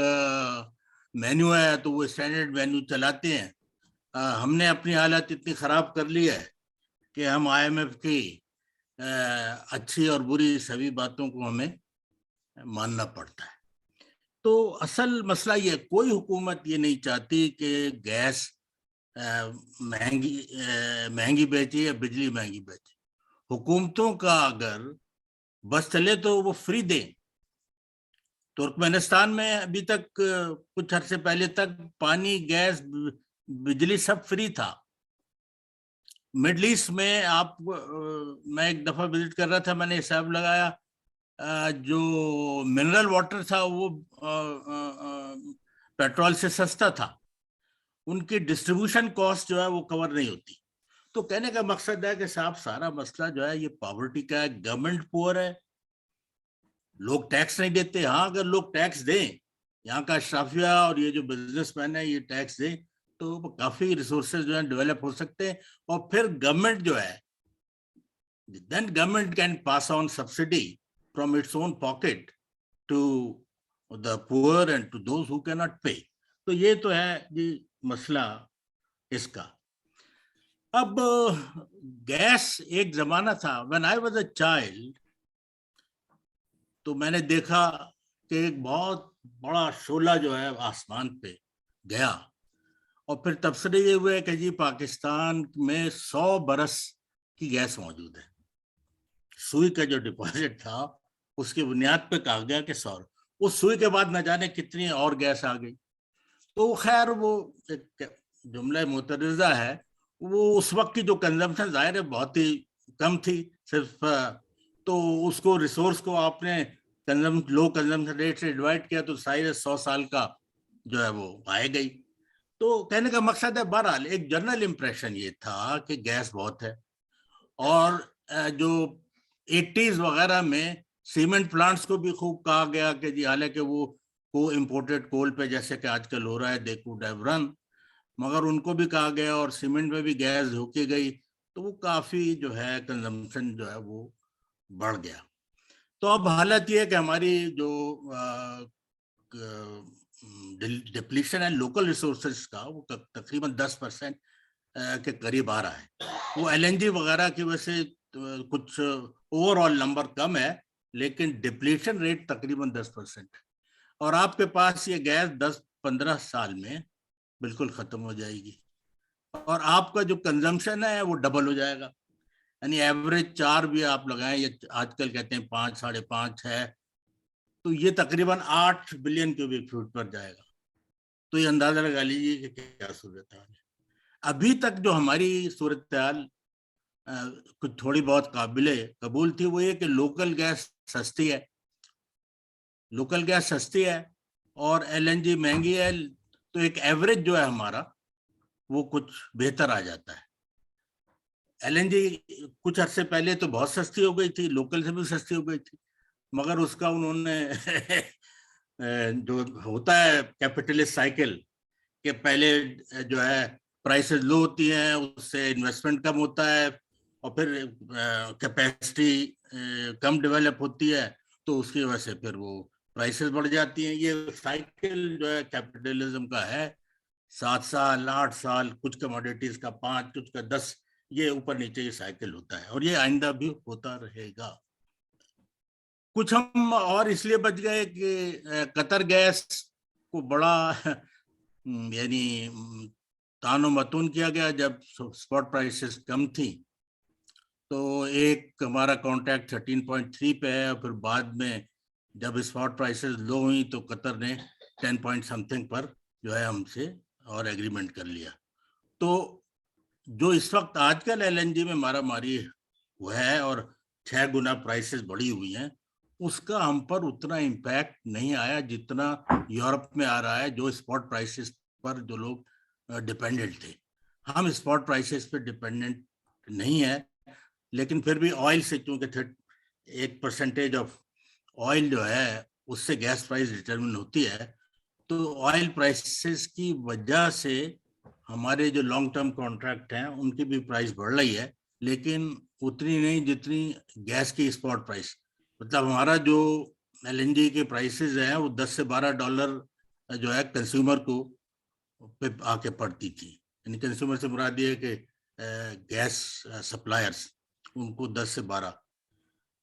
मेन्यू है, तो वो स्टैंडर्ड मेन्यू चलाते हैं। हमने अपनी हालत इतनी खराब कर ली है कि हम आईएमएफ की अच्छी और बुरी सभी बातों को हमें मानना पड़ता है। तो असल मसला ये, कोई हुकूमत ये नहीं चाहती कि गैस महंगी बेचे या बिजली महंगी बेचे। हुकूमतों का अगर बस चले तो वो फ्री दें। तुर्कमेनिस्तान में अभी तक कुछ अरसे पहले तक पानी, गैस, बिजली सब फ्री था। मिडल ईस्ट में आप मैं एक दफा विजिट कर रहा था, मैंने हिसाब लगाया, जो मिनरल वाटर था वो पेट्रोल से सस्ता था, उनकी डिस्ट्रीब्यूशन कॉस्ट जो है वो कवर नहीं होती। तो कहने का मकसद है कि साहब सारा मसला जो है ये पॉवर्टी का है, गवर्नमेंट पुअर है, लोग टैक्स नहीं देते। हाँ, अगर लोग टैक्स दें, यहाँ का अशराफिया और ये जो बिजनेसमैन है ये टैक्स दें, तो काफी रिसोर्सेज जो है डेवलप हो सकते हैं। और फिर गवर्नमेंट जो है, then government can pass on subsidy from its own pocket to the poor and to those who cannot pay. तो ये तो है जी मसला इसका। अब गैस एक जमाना था, when I was a child, तो मैंने देखा कि एक बहुत बड़ा शोला जो है आसमान पे गया और फिर तबसरे ये हुए कि जी पाकिस्तान में 100 बरस की गैस मौजूद है। सुई का जो डिपॉजिट था उसकी बुनियाद पे कहा गया कि 100, उस सुई के बाद न जाने कितनी और गैस आ गई। तो खैर वो एक जुमला मुतरज़ा है, वो उस वक्त की जो कंजम्पशन जाहिर है बहुत ही कम थी सिर्फ, तो उसको रिसोर्स को आपने लो कंजम्पशन रेट से डिवाइड किया तो शायद 100 साल का जो है वो आए गई। तो कहने का मकसद है, बहरहाल एक जनरल इंप्रेशन ये था कि गैस बहुत है। और जो 80s वगैरह में सीमेंट प्लांट्स को भी खूब कहा गया कि जी हालांकि वो को इम्पोर्टेड कोल पे जैसे कि आजकल हो रहा है, दे कुड हैव रन, मगर उनको भी कहा गया और सीमेंट में भी गैस झोंकी गई, तो वो काफी जो है कंजम्पशन जो है वो बढ़ गया। तो अब हालत ये है कि हमारी जो डिप्लीशन है लोकल रिसोर्सेज का वो तकरीबन 10% के करीब आ रहा है। वो एलएनजी वगैरह की वजह से कुछ ओवरऑल नंबर कम है, लेकिन डिप्लीशन रेट तकरीबन 10% है। और आपके पास ये गैस 10-15 साल में बिल्कुल खत्म हो जाएगी और आपका जो कंजम्पशन है वो डबल हो जाएगा। यानी एवरेज 4 भी आप लगाएं, या आजकल कहते हैं 5-5.5 है, तो ये तकरीबन 8 बिलियन क्यूबिक फीट पर जाएगा। तो ये अंदाजा लगा लीजिए कि क्या सूरत हाल है। अभी तक जो हमारी सूरत हाल कुछ थोड़ी बहुत काबिले कबूल थी, वो ये कि लोकल गैस सस्ती है, लोकल गैस सस्ती है और एलएनजी महंगी है, तो एक एवरेज जो है हमारा वो कुछ बेहतर आ जाता है। एलएनजी कुछ अरसे पहले तो बहुत सस्ती हो गई थी, लोकल से भी सस्ती हो गई थी, मगर उसका उन्होंने जो होता है कैपिटलिस्ट साइकिल के पहले जो है प्राइसेस लो होती हैं, उससे इन्वेस्टमेंट कम होता है और फिर कैपेसिटी कम डेवलप होती है, तो उसकी वजह से फिर वो प्राइसेस बढ़ जाती हैं। ये साइकिल जो है कैपिटलिज्म का है, 7 साल 8 साल, कुछ कमोडिटीज का 5, कुछ का 10, ये ऊपर नीचे ये साइकिल होता है और ये आइंदा भी होता रहेगा। कुछ हम और इसलिए बच गए कि कतर गैस को बड़ा यानी तानो मतून किया गया जब स्पॉट प्राइसेस कम थी। तो एक हमारा कॉन्ट्रैक्ट 13.3 पे है और फिर बाद में जब स्पॉट प्राइसेस लो हुई तो कतर ने 10 पॉइंट समथिंग पर जो है हमसे और एग्रीमेंट कर लिया। तो जो इस वक्त आजकल एलएनजी में मारा मारी हुआ है और 6 गुना प्राइसेस बढ़ी हुई हैं, उसका हम पर उतना इम्पैक्ट नहीं आया जितना यूरोप में आ रहा है, जो स्पॉट प्राइसेस पर जो लोग डिपेंडेंट थे। हम स्पॉट प्राइसेस पे डिपेंडेंट नहीं है, लेकिन फिर भी ऑयल से चूंकि 1% ऑफ ऑयल जो है उससे गैस प्राइस डिटरमिन होती है, तो ऑयल प्राइसेस की वजह से हमारे जो लॉन्ग टर्म कॉन्ट्रैक्ट हैं उनकी भी प्राइस बढ़ रही है, लेकिन उतनी नहीं जितनी गैस की स्पॉट प्राइस। मतलब हमारा जो एलएनजी के प्राइसेस हैं वो $10 से $12 जो है कंज्यूमर को पे आके पड़ती थी। यानी कंज्यूमर से मुराद ये है कि गैस सप्लायर्स, उनको 10 से 12।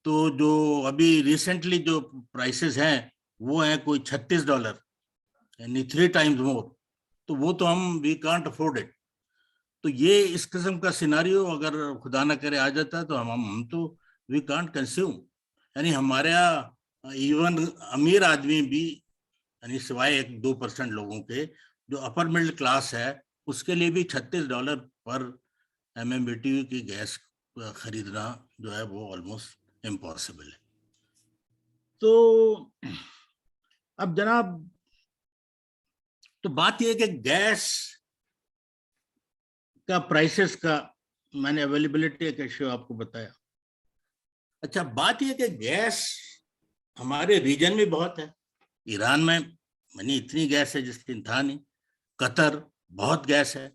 तो जो अभी रिसेंटली जो प्राइसेस हैं वो हैं कोई $36, यानी 3 टाइम्स मोर। तो वो तो हम वी कांट अफोर्ड इट। तो ये इस किस्म का सिनारियो अगर खुदा ना करे आ जाता है तो हम तो वी कांट कंज्यूम। यानी हमारे यहाँ इवन अमीर आदमी भी, यानी सिवाय 1-2% लोगों के, जो अपर मिडिल क्लास है उसके लिए भी $36 पर MMBTU की गैस खरीदना जो है वो ऑलमोस्ट इम्पॉसिबल है। तो अब जनाब, तो बात यह है कि गैस का प्राइसेस का मैंने अवेलेबिलिटी का इश्यू आपको बताया। अच्छा, बात यह कि गैस हमारे रीजन में बहुत है। ईरान में यानी इतनी गैस है जिसकी था नहीं। कतर बहुत गैस है।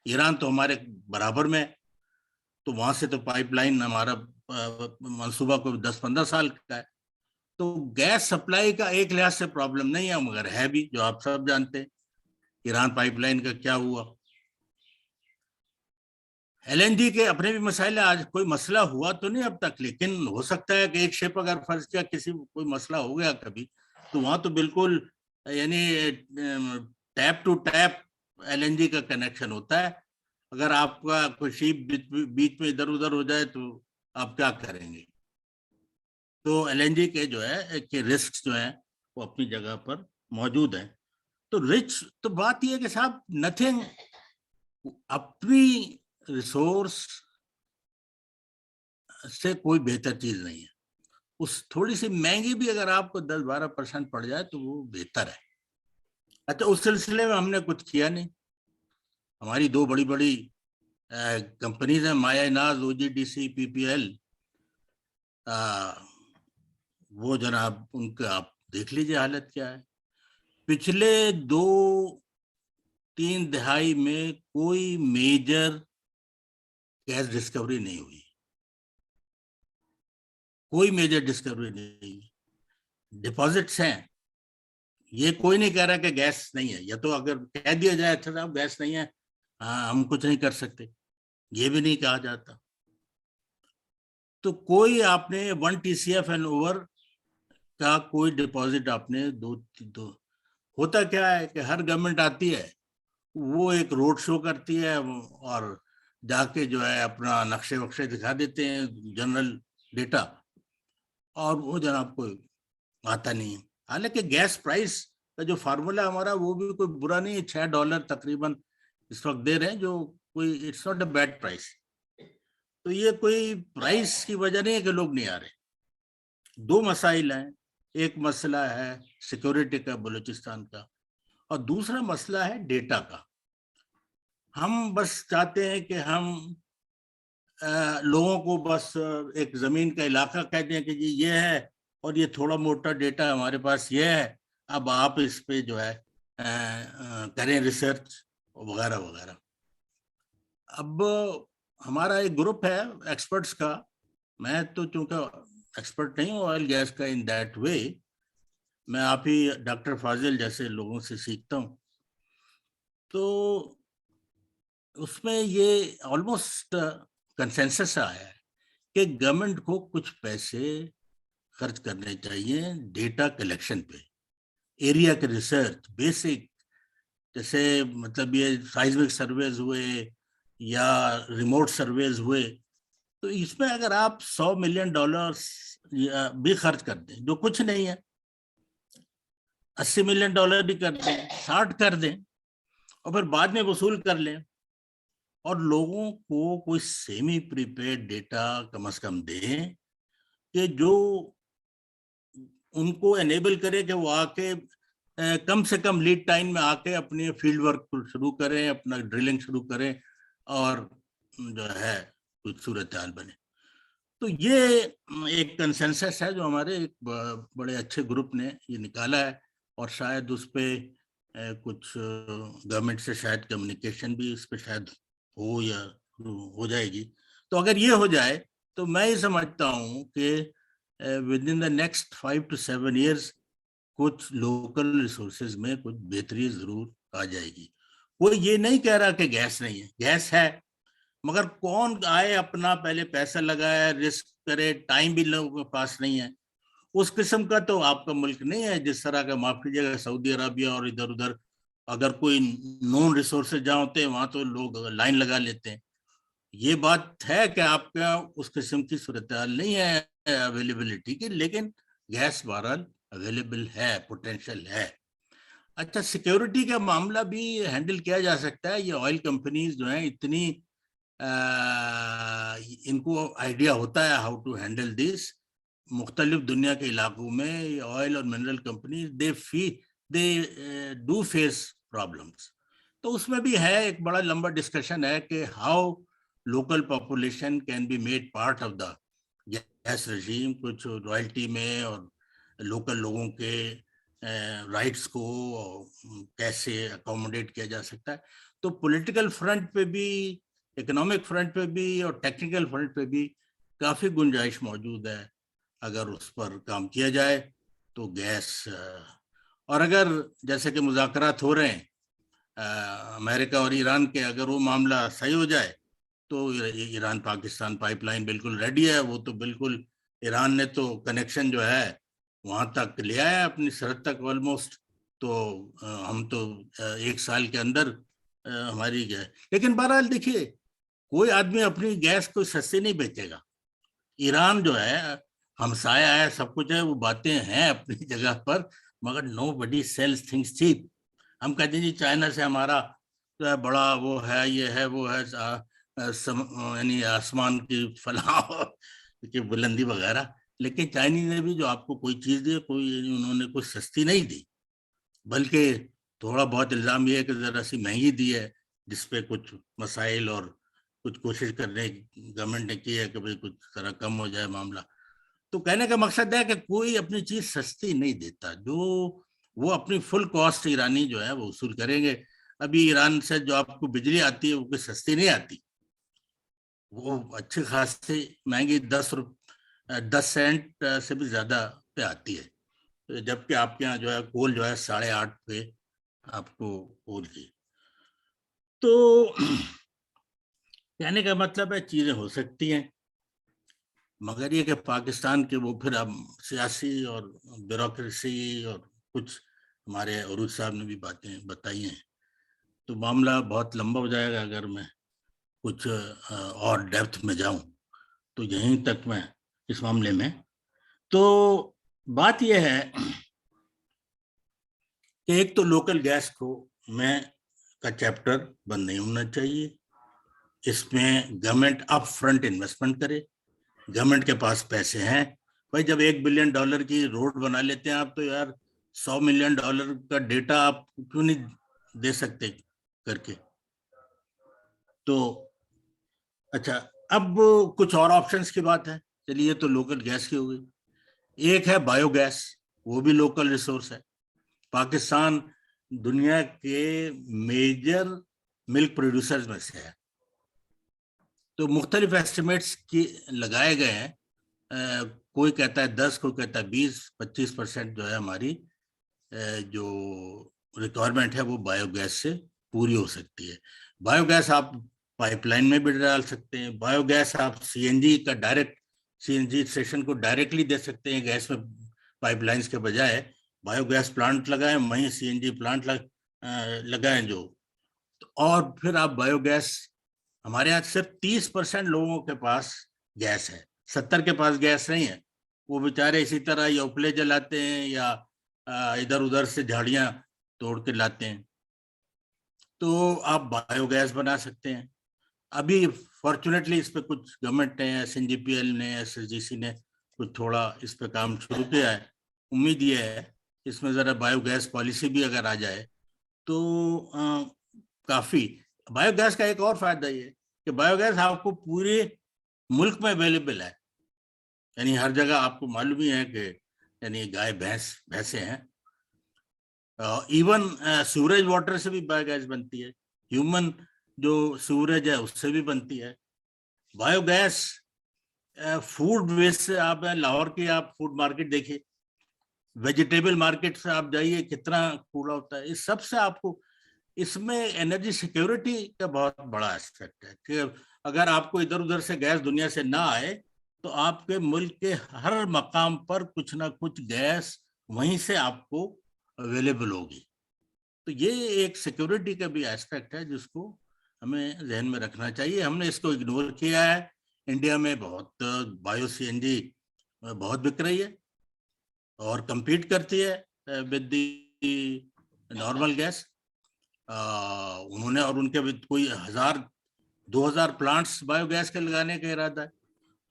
ईरान तो हमारे बराबर में है, तो वहां से तो पाइपलाइन हमारा मंसूबा को 10-15 साल का है। तो गैस सप्लाई का एक लिहाज से प्रॉब्लम नहीं है, मगर है भी, जो आप सब जानते हैं ईरान पाइपलाइन का क्या हुआ। एलएनजी के अपने भी मसाइल है। आज कोई मसला हुआ तो नहीं अब तक, लेकिन हो सकता है कि एक शिप अगर फर्ज किया किसी कोई मसला हो गया कभी, तो वहां तो बिल्कुल यानी टैप टू टैप एलएनजी का कनेक्शन होता है। अगर आपका कोई शिप बीच में इधर उधर हो जाए तो आप क्या करेंगे। तो एलएनजी के जो है कि रिस्क जो है वो अपनी जगह पर मौजूद है। तो रिच, तो बात यह है कि साहब नथिंग, अपनी रिसोर्स से कोई बेहतर चीज नहीं है। उस थोड़ी सी महंगी भी अगर आपको 10-12% पड़ जाए तो वो बेहतर है। अच्छा, उस सिलसिले में हमने कुछ किया नहीं। हमारी 2 बड़ी बड़ी कंपनीज हैं, माया नाज, OGDC, PPL। वो जनाब उनका आप देख लीजिए हालत क्या है। पिछले 2-3 दहाई में कोई मेजर गैस डिस्कवरी नहीं हुई, कोई मेजर डिस्कवरी नहीं। डिपॉजिट्स हैं, ये कोई नहीं कह रहा कि गैस नहीं है। या तो अगर कह दिया जाए अच्छा साहब गैस नहीं है, हाँ हम कुछ नहीं कर सकते, ये भी नहीं कहा जाता। तो कोई आपने 1 TCF एंड ओवर का कोई डिपॉजिट आपने दो होता क्या है कि हर गवर्नमेंट आती है, वो एक रोड शो करती है और जाके जो है अपना नक्शे वक्शे दिखा देते हैं, जनरल डेटा, और वो जनाब कोई आता नहीं है। हालांकि गैस प्राइस का जो फार्मूला हमारा वो भी कोई बुरा नहीं है, $6 तकरीबन इस वक्त दे रहे हैं, जो कोई it's not a bad price. तो ये कोई प्राइस की वजह नहीं है कि लोग नहीं आ रहे। 2 मसाइल हैं, एक मसला है सिक्योरिटी का बलूचिस्तान का, और दूसरा मसला है डेटा का। हम बस चाहते हैं कि हम लोगों को बस एक जमीन का इलाका कह दें कि जी ये है और ये थोड़ा मोटा डेटा हमारे पास ये है, अब आप इस पे जो है करें रिसर्च वगैरह वगैरह। अब हमारा एक ग्रुप है एक्सपर्ट्स का, मैं तो चूंकि एक्सपर्ट नहीं हूँ ऑयल गैस का इन दैट वे, मैं आप ही डॉक्टर फाजिल जैसे लोगों से सीखता हूँ, तो उसमें ये ऑलमोस्ट कंसेंसस आया है कि गवर्नमेंट को कुछ पैसे खर्च करने चाहिए डेटा कलेक्शन पे, एरिया के रिसर्च, बेसिक, जैसे मतलब ये साइज्मिक सर्वेज हुए या रिमोट सर्वेज हुए, तो इसमें अगर आप $100 मिलियन भी खर्च कर दें, जो कुछ नहीं है, $80 मिलियन भी कर दें, 60 कर दें, और फिर बाद में वसूल कर लें, और लोगों को कोई सेमी प्रीपेड डेटा कम से कम दें कि जो उनको एनेबल करे कि वो आके कम से कम लीड टाइम में आके अपनी फील्ड वर्क शुरू करें, अपना ड्रिलिंग शुरू करें, और जो है कुछ सूरत हाल बने। तो ये एक कंसेंसस है जो हमारे एक बड़े अच्छे ग्रुप ने ये निकाला है, और शायद उस पे कुछ गवर्नमेंट से शायद कम्युनिकेशन भी इस पे शायद हो या हो जाएगी। तो अगर ये हो जाए तो मैं ये समझता हूँ कि with in the next 5 to 7 years कुछ लोकल रिसोर्सेज में कुछ बेहतरी जरूर आ जाएगी। कोई ये नहीं कह रहा कि गैस नहीं है, गैस है, मगर कौन आए अपना पहले पैसा लगाए, रिस्क करे, टाइम भी लोगों के पास नहीं है। उस किस्म का तो आपका मुल्क नहीं है जिस तरह का, माफ कीजिएगा, सऊदी अरबिया और इधर उधर अगर कोई नॉन रिसोर्सेज जहाँ होते हैं वहां तो लोग लाइन लगा लेते हैं। ये बात है कि आपका उस किस्म की सूरत हाल नहीं है अवेलेबिलिटी की, लेकिन गैस बहरहाल अवेलेबल है, पोटेंशियल है। अच्छा, सिक्योरिटी का मामला भी हैंडल किया जा सकता है। ये ऑयल कंपनीज जो हैं इतनी इनको आइडिया होता है हाउ टू हैंडल दिस। मुख्तलिफ दुनिया के इलाकों में ऑयल और mineral company they do face problems. तो उसमें भी है, एक बड़ा लंबा डिस्कशन है कि how local population can be made part of the gas regime, कुछ रॉयल्टी में, और लोकल लोगों के राइट्स को कैसे अकोमोडेट किया जा सकता है। तो पॉलिटिकल फ्रंट पे भी, इकोनॉमिक फ्रंट पे भी, और टेक्निकल फ्रंट पे भी काफी गुंजाइश मौजूद है अगर उस पर काम किया जाए तो गैस। और अगर जैसे कि मुज़ाकरात हो रहे हैं अमेरिका और ईरान के, अगर वो मामला सही हो जाए तो ईरान पाकिस्तान पाइपलाइन बिल्कुल रेडी है। वो तो बिल्कुल, ईरान ने तो कनेक्शन जो है वहां तक ले आया, अपनी सरहद तक ऑलमोस्ट। तो हम तो 1 साल के अंदर हमारी गैस, लेकिन बहरहाल देखिए, कोई आदमी अपनी गैस को सस्ते नहीं बेचेगा। ईरान जो है हमसाया है, सब कुछ है, वो बातें हैं अपनी जगह पर, मगर नो बडी सेल्स थिंग्स चीप। हम कहते हैं जी चाइना से हमारा जो है बड़ा वो है, ये है वो है, यानी आसमान की फलाह की बुलंदी वगैरह, लेकिन चाइनीज ने भी जो आपको कोई चीज दी, कोई उन्होंने कोई सस्ती नहीं दी, बल्कि थोड़ा बहुत इल्जाम ये है कि जरा सी महंगी दी है, जिसपे कुछ मसाइल और कुछ कोशिश करने गवर्नमेंट ने की है कि भाई कुछ तरह कम हो जाए मामला। तो कहने का मकसद है कि कोई अपनी चीज सस्ती नहीं देता, जो वो अपनी फुल कॉस्ट ईरानी जो है वो वसूल करेंगे। अभी ईरान से जो आपको बिजली आती है वो कोई सस्ती नहीं आती, वो अच्छी खासी महंगी 10 सेंट से भी ज्यादा पे आती है, जबकि आपके यहाँ जो है कोल जो है 8.5 पे आपको कोल की। तो कहने का मतलब है चीजें हो सकती हैं, मगर ये कि पाकिस्तान के वो फिर अब सियासी और ब्यूरोक्रेसी और कुछ हमारे अरूज साहब ने भी बातें बताई हैं, तो मामला बहुत लंबा हो जाएगा अगर मैं कुछ और डेप्थ में जाऊं, तो यहीं तक मैं इस मामले में। तो बात यह है कि एक तो लोकल गैस को मैं का चैप्टर बंद नहीं होना चाहिए, इसमें गवर्नमेंट अप फ्रंट इन्वेस्टमेंट करे। गवर्नमेंट के पास पैसे हैं भाई, जब $1 बिलियन की रोड बना लेते हैं आप, तो यार $100 मिलियन का डेटा आप क्यों नहीं दे सकते करके। तो अच्छा, अब कुछ और ऑप्शंस की बात है। चलिए, तो लोकल गैस की हो गई। एक है बायोगैस, वो भी लोकल रिसोर्स है। पाकिस्तान दुनिया के मेजर मिल्क प्रोड्यूसर्स में से है, तो मुख्तलिफ एस्टिमेट्स की लगाए गए हैं। कोई कहता है 10, कोई कहता है 20-25% जो है हमारी जो रिक्वायरमेंट है वो बायोगैस से पूरी हो सकती है। बायोगैस आप पाइपलाइन में भी डाल सकते हैं, बायोगैस आप सीएनजी का डायरेक्ट सीएनजी स्टेशन को डायरेक्टली दे सकते हैं गैस में, पाइपलाइंस के बजाय बायोगैस प्लांट लगाएं, वहीं सीएनजी प्लांट लगाएं जो। और फिर आप बायोगैस, हमारे यहाँ सिर्फ 30% लोगों के पास गैस है, 70 के पास गैस नहीं है। वो बेचारे इसी तरह या उपले जलाते हैं या इधर उधर से झाड़ियां तोड़ के लाते हैं। तो आप बायोगैस बना सकते हैं। अभी फॉर्चुनेटली इस पे कुछ गवर्नमेंट ने, एसएनजीपीएल ने, एसएसजीसी ने कुछ थोड़ा इस पे काम शुरू किया है। उम्मीद ये है इसमें जरा बायोगैस पॉलिसी भी अगर आ जाए तो काफी। बायोगैस का एक और फायदा ये कि बायोगैस आपको पूरे मुल्क में अवेलेबल है, यानी हर जगह आपको मालूम ही है कि यानी गाय भैंसे हैं। इवन सीवरेज वाटर से भी बायोगैस बनती है, ह्यूमन जो सीवरेज है उससे भी बनती है बायोगैस। फूड वेस्ट से, आप लाहौर की आप फूड मार्केट देखिए, वेजिटेबल मार्केट से आप जाइए, कितना कूड़ा होता है। इस सब से आपको, इसमें एनर्जी सिक्योरिटी का बहुत बड़ा एस्पेक्ट है कि अगर आपको इधर उधर से गैस दुनिया से ना आए तो आपके मुल्क के हर मकाम पर कुछ ना कुछ गैस वहीं से आपको अवेलेबल होगी। तो ये एक सिक्योरिटी का भी एस्पेक्ट है जिसको हमें ध्यान में रखना चाहिए। हमने इसको इग्नोर किया है। इंडिया में बहुत बायो सीएनजी बहुत बिक रही है और compete करती है विद द नॉर्मल गैस। उन्होंने और उनके कोई 1000-2000 प्लांट्स बायोगैस के लगाने का इरादा है।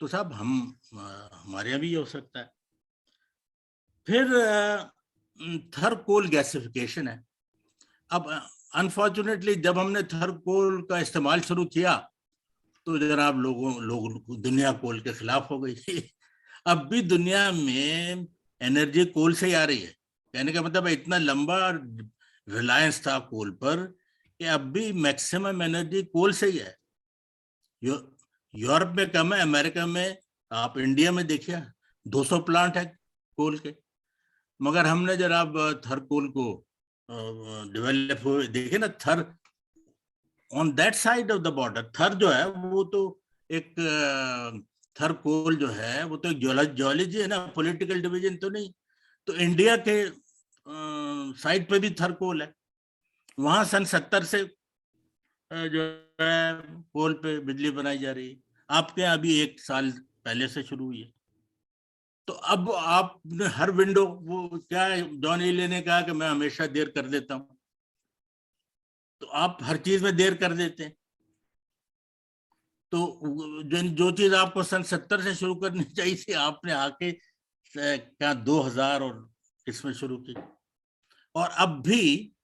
तो साहब हमारे यहाँ भी ये हो सकता है। फिर थर्मोकोल गैसिफिकेशन है। अब अनफॉर्चुनेटली जब हमने थर्मोकोल का इस्तेमाल शुरू किया तो जनाब लोग दुनिया कोल के खिलाफ हो गई। अब भी दुनिया में एनर्जी कोल से ही आ रही है। कहने का मतलब इतना लंबा रिलायंस था कोल पर कि अब भी मैक्सिमम एनर्जी कोल से ही है। यूरोप में कम है, अमेरिका में, आप इंडिया में देखिए 200 प्लांट है कोल के। मगर हमने जनाब थर्मोकोल को डेवलप हुए देखे ना, थर on that side of the border, थर जो है वो तो एक थर्मोकोल जो है वो तो एक जियोलॉजी है ना, पॉलिटिकल डिवीजन तो नहीं। तो इंडिया के साइड पे भी थर्मोकोल है। वहां सन 70 से जो है कोल पे बिजली बनाई जा रही है। आपके यहाँ अभी 1 साल पहले से शुरू हुई है। तो अब आपने हर विंडो, वो क्या जॉन एलिया ने कहा कि मैं हमेशा देर कर देता हूं, तो आप हर चीज में देर कर देते हैं। तो जो चीज आपको सन 70 से शुरू करनी चाहिए थी, आपने आके क्या 2000 और इसमें शुरू की। और अब भी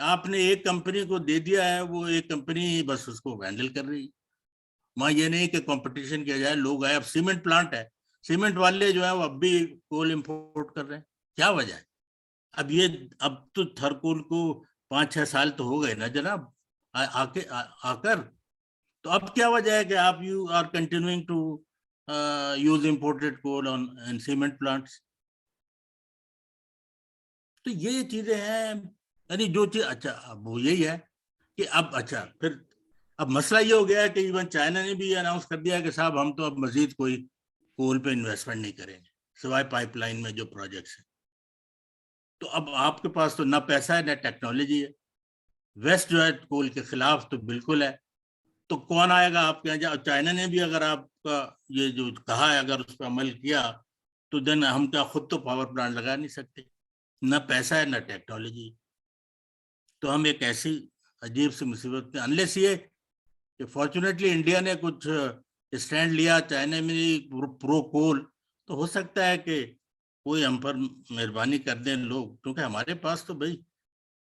आपने एक कंपनी को दे दिया है, वो एक कंपनी बस उसको हैंडल कर रही है। वहां ये नहीं कि कंपटीशन किया जाए, लोग आए। अब सीमेंट प्लांट है, सीमेंट वाले जो है वो अब भी कोल इंपोर्ट कर रहे हैं। क्या वजह है? अब तो थर्मोकोल को 5-6 साल तो हो गए ना जनाब आकर। तो अब क्या वजह है कि आप you are continuing to use imported coal on cement plants? तो ये चीजें हैं, यानी जो चीज, अच्छा अब वो यही है कि अब, अच्छा फिर अब मसला ये हो गया है कि इवन चाइना ने भी अनाउंस कर दिया कि साहब हम तो अब मजीद कोई कोल पे इन्वेस्टमेंट नहीं करेंगे सिवाय पाइपलाइन में जो प्रोजेक्ट्स हैं। तो अब आपके पास तो ना पैसा है ना टेक्नोलॉजी है। वेस्ट जो है कोल के खिलाफ तो बिल्कुल है। तो कौन आएगा आपके यहाँ? चाइना ने भी अगर आपका ये जो कहा है अगर उस पर अमल किया तो देन हम क्या खुद तो पावर प्लांट लगा नहीं सकते, ना पैसा है ना टेक्नोलॉजी। तो हम एक ऐसी अजीब सी मुसीबत में, अनलेस ये कि फॉर्चुनेटली इंडिया ने कुछ स्टैंड लिया, चाइना में प्रो कोल, तो हो सकता है कि कोई हम पर मेहरबानी कर दें लोग, क्योंकि हमारे पास तो भाई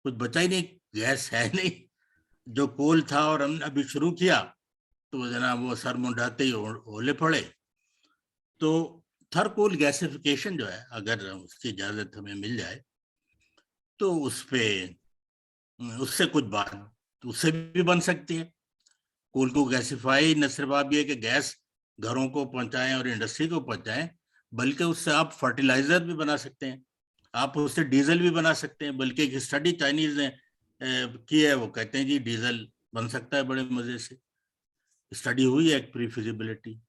कुछ बचा ही नहीं, गैस है नहीं। जो कोल था और हमने अभी शुरू किया तो जनाब वो सर मुंडाते ही ओले पड़े। तो थर्मोकोल गैसिफिकेशन जो है, अगर उसकी इजाजत हमें मिल जाए तो उससे कुछ बात उससे भी बन सकती है। कोल को गैसिफाई न सिर्फ आप ये कि गैस घरों को पहुंचाएं और इंडस्ट्री को पहुंचाएं, बल्कि उससे आप फर्टिलाइजर भी बना सकते हैं। आप उससे डीजल भी बना सकते हैं, बल्कि एक स्टडी चाइनीज ने की है, वो कहते हैं जी डीजल बन सकता है बड़े मजे से, स्टडी हुई है एक pre feasibility.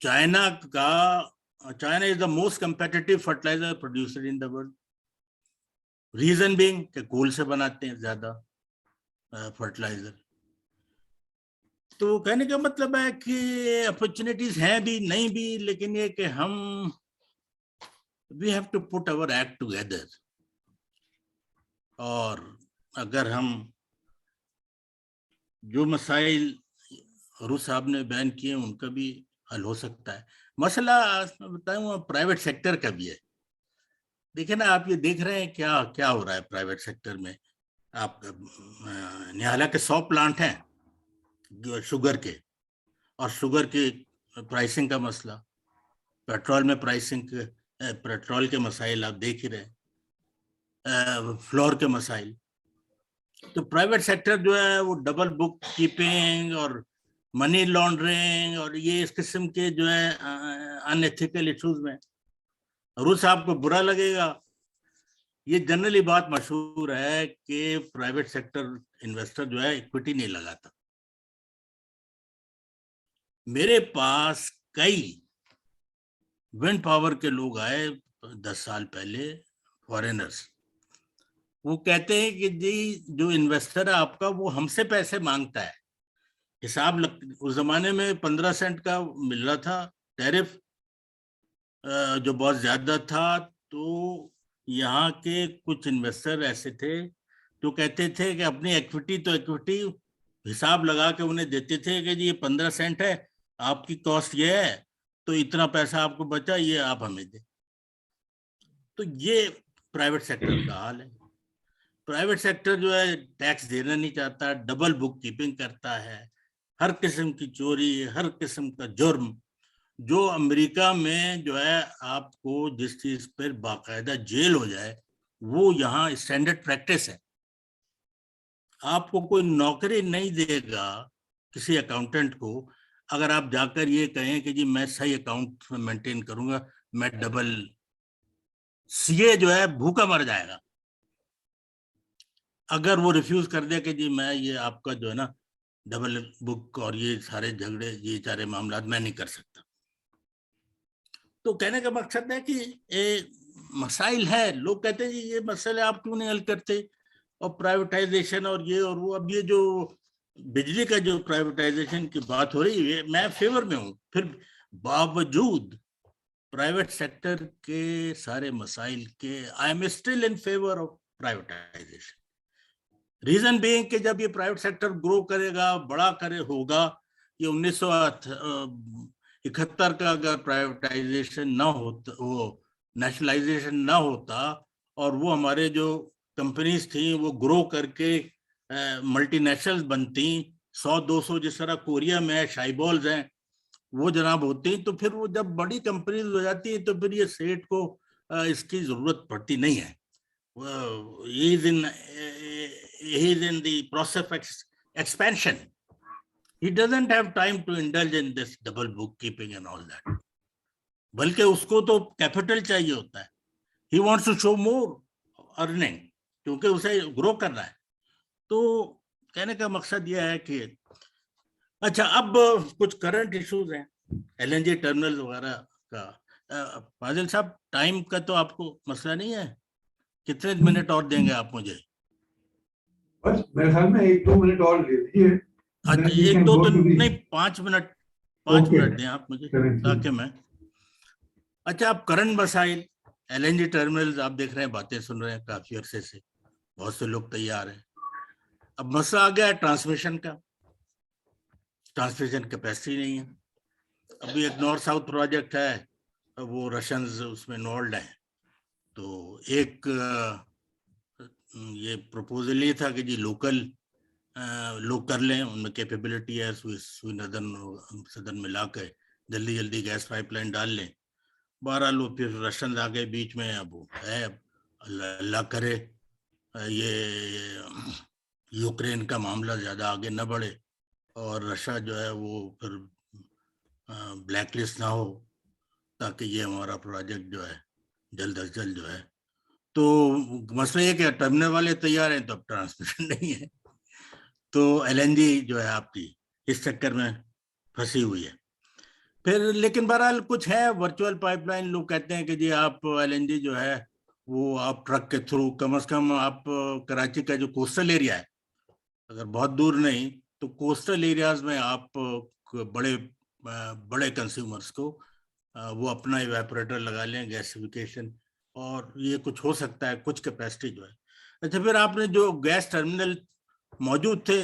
China is the most competitive fertilizer producer in the world. Reason being कि कोल से बनाते हैं ज्यादा फर्टिलाइजर। तो कहने का मतलब है कि अपॉर्चुनिटीज हैं भी नहीं भी, लेकिन ये कि हम we have to put our act together, और अगर हम जो मसाइल रूस साहब ने बयान किए उनका भी हल हो सकता है। मसला बताऊं प्राइवेट सेक्टर का भी है। देखिए ना, आप ये देख रहे हैं क्या क्या हो रहा है प्राइवेट सेक्टर में। आप निहाला के 100 प्लांट हैं शुगर के, और शुगर के प्राइसिंग का मसला, पेट्रोल में प्राइसिंग, पेट्रोल के मसाइल आप देख ही रहे, फ्लोर के मसाइल। तो प्राइवेट सेक्टर जो है वो डबल बुक कीपिंग और मनी लॉन्ड्रिंग और ये इस किस्म के जो है अनएथिकल इश्यूज में, रूस साहब को बुरा लगेगा। ये जनरली बात मशहूर है कि प्राइवेट सेक्टर इन्वेस्टर जो है इक्विटी नहीं लगाता। मेरे पास कई विंड पावर के लोग आए 10 साल पहले, फॉरेनर्स, वो कहते हैं कि जी जो इन्वेस्टर है आपका वो हमसे पैसे मांगता है। हिसाब उस जमाने में 15 सेंट का मिल रहा था टैरिफ, जो बहुत ज्यादा था। तो यहाँ के कुछ इन्वेस्टर ऐसे थे जो कहते थे कि अपनी इक्विटी हिसाब लगा के उन्हें देते थे कि जी ये 15 सेंट है, आपकी कॉस्ट ये है, तो इतना पैसा आपको बचा, ये आप हमें दे। तो ये प्राइवेट सेक्टर का हाल है। प्राइवेट सेक्टर जो है टैक्स देना नहीं चाहता, डबल बुक कीपिंग करता है, हर किस्म की चोरी, हर किस्म का जुर्म। जो अमेरिका में जो है आपको जिस चीज पर बाकायदा जेल हो जाए, वो यहाँ स्टैंडर्ड प्रैक्टिस है। आपको कोई नौकरी नहीं देगा किसी अकाउंटेंट को अगर आप जाकर ये कहें कि जी मैं सही अकाउंट मेंटेन करूंगा, मैं डबल। सीए जो है भूखा मर जाएगा अगर वो रिफ्यूज कर दे कि जी मैं ये आपका जो है ना डबल बुक और ये सारे झगड़े, ये सारे मामला मैं नहीं कर सकता। तो कहने का मकसद है कि मसाइल है, लोग कहते हैं जी ये मसले आप क्यों नहीं हल करते, और प्राइवेटाइजेशन और ये और वो। अब ये जो बिजली का जो प्राइवेटाइजेशन की बात हो रही है, मैं फेवर में हूँ, फिर बावजूद प्राइवेट सेक्टर के सारे मसाइल के I am still in favour of privatization. Reason being कि जब ये प्राइवेट सेक्टर ग्रो करेगा, बड़ा होगा, ये 1971 का अगर प्राइवेटाइजेशन ना होता, वो नेशनलाइजेशन ना होता, और वो हमारे जो कंपनीज थी वो ग्रो करके मल्टीनेशनल बनती, 100-200 जिस तरह कोरिया में है, शाइबॉल्स हैं, वो जनाब होती, तो फिर वो जब बड़ी कंपनीज हो जाती है तो फिर ये सेठ को इसकी जरूरत पड़ती नहीं है। he is in the process of expansion. He doesn't have time to indulge in this double bookkeeping and all that. बल्कि उसको तो कैपिटल चाहिए होता है। He wants to show more earning, क्योंकि उसे ग्रो करना है। तो कहने का मकसद यह है कि अच्छा, अब कुछ करंट इश्यूज हैं, एलएनजी टर्मिनल वगैरह का। फाजिल साहब, टाइम का तो आपको मसला नहीं है? कितने मिनट और देंगे आप मुझे? बस मेरे ख्याल में 1-2 मिनट और ले लीजिए। अच्छा, 1-2 तो नहीं, 5 मिनट, 5 मिनट दें आप मुझे, ताकि मैं। अच्छा, आप करंट मसाइल, एलएनजी टर्मिनल्स आप देख रहे हैं, बातें सुन रहे हैं काफी अरसे से, बहुत से लोग तैयार हैं। अब मसला आ गया है ट्रांसमिशन का। ट्रांसमिशन कैपेसिटी नहीं है। अभी एक नॉर्थ साउथ प्रोजेक्ट है, वो रशियंस उसमें इन्वॉल्व है। तो एक ये प्रपोजल ये था कि जी लोकल लोग कर लें, उनमें कैपेबिलिटी है, सुई सदन में ला के जल्दी जल्दी गैस पाइपलाइन डाल लें। 12 लोग फिर रशियन आ गए बीच में। अब वो है, अल्लाह करे ये यूक्रेन का मामला ज़्यादा आगे न बढ़े और रशिया जो है वो फिर ब्लैकलिस्ट ना हो, ताकि ये हमारा प्रोजेक्ट जो है जल्द अज जल्द जो है तो मसला ये कि टर्मिनल वाले तैयार हैं तो अब ट्रांसमिशन नहीं है, तो एलएनजी जो है आपकी इस चक्कर में फंसी हुई है। फिर लेकिन बहरहाल कुछ है वर्चुअल पाइपलाइन, लोग कहते हैं कि जी आप एलएनजी जो है वो आप ट्रक के थ्रू, कम से कम आप कराची का जो कोस्टल एरिया है, अगर बहुत दूर नहीं तो कोस्टल एरियाज में आप बड़े बड़े कंज्यूमर्स को वो अपना इवेपोरेटर लगा लें, गैसिफिकेशन, और ये कुछ हो सकता है, कुछ कैपेसिटी जो है। अच्छा, फिर आपने जो गैस टर्मिनल मौजूद थे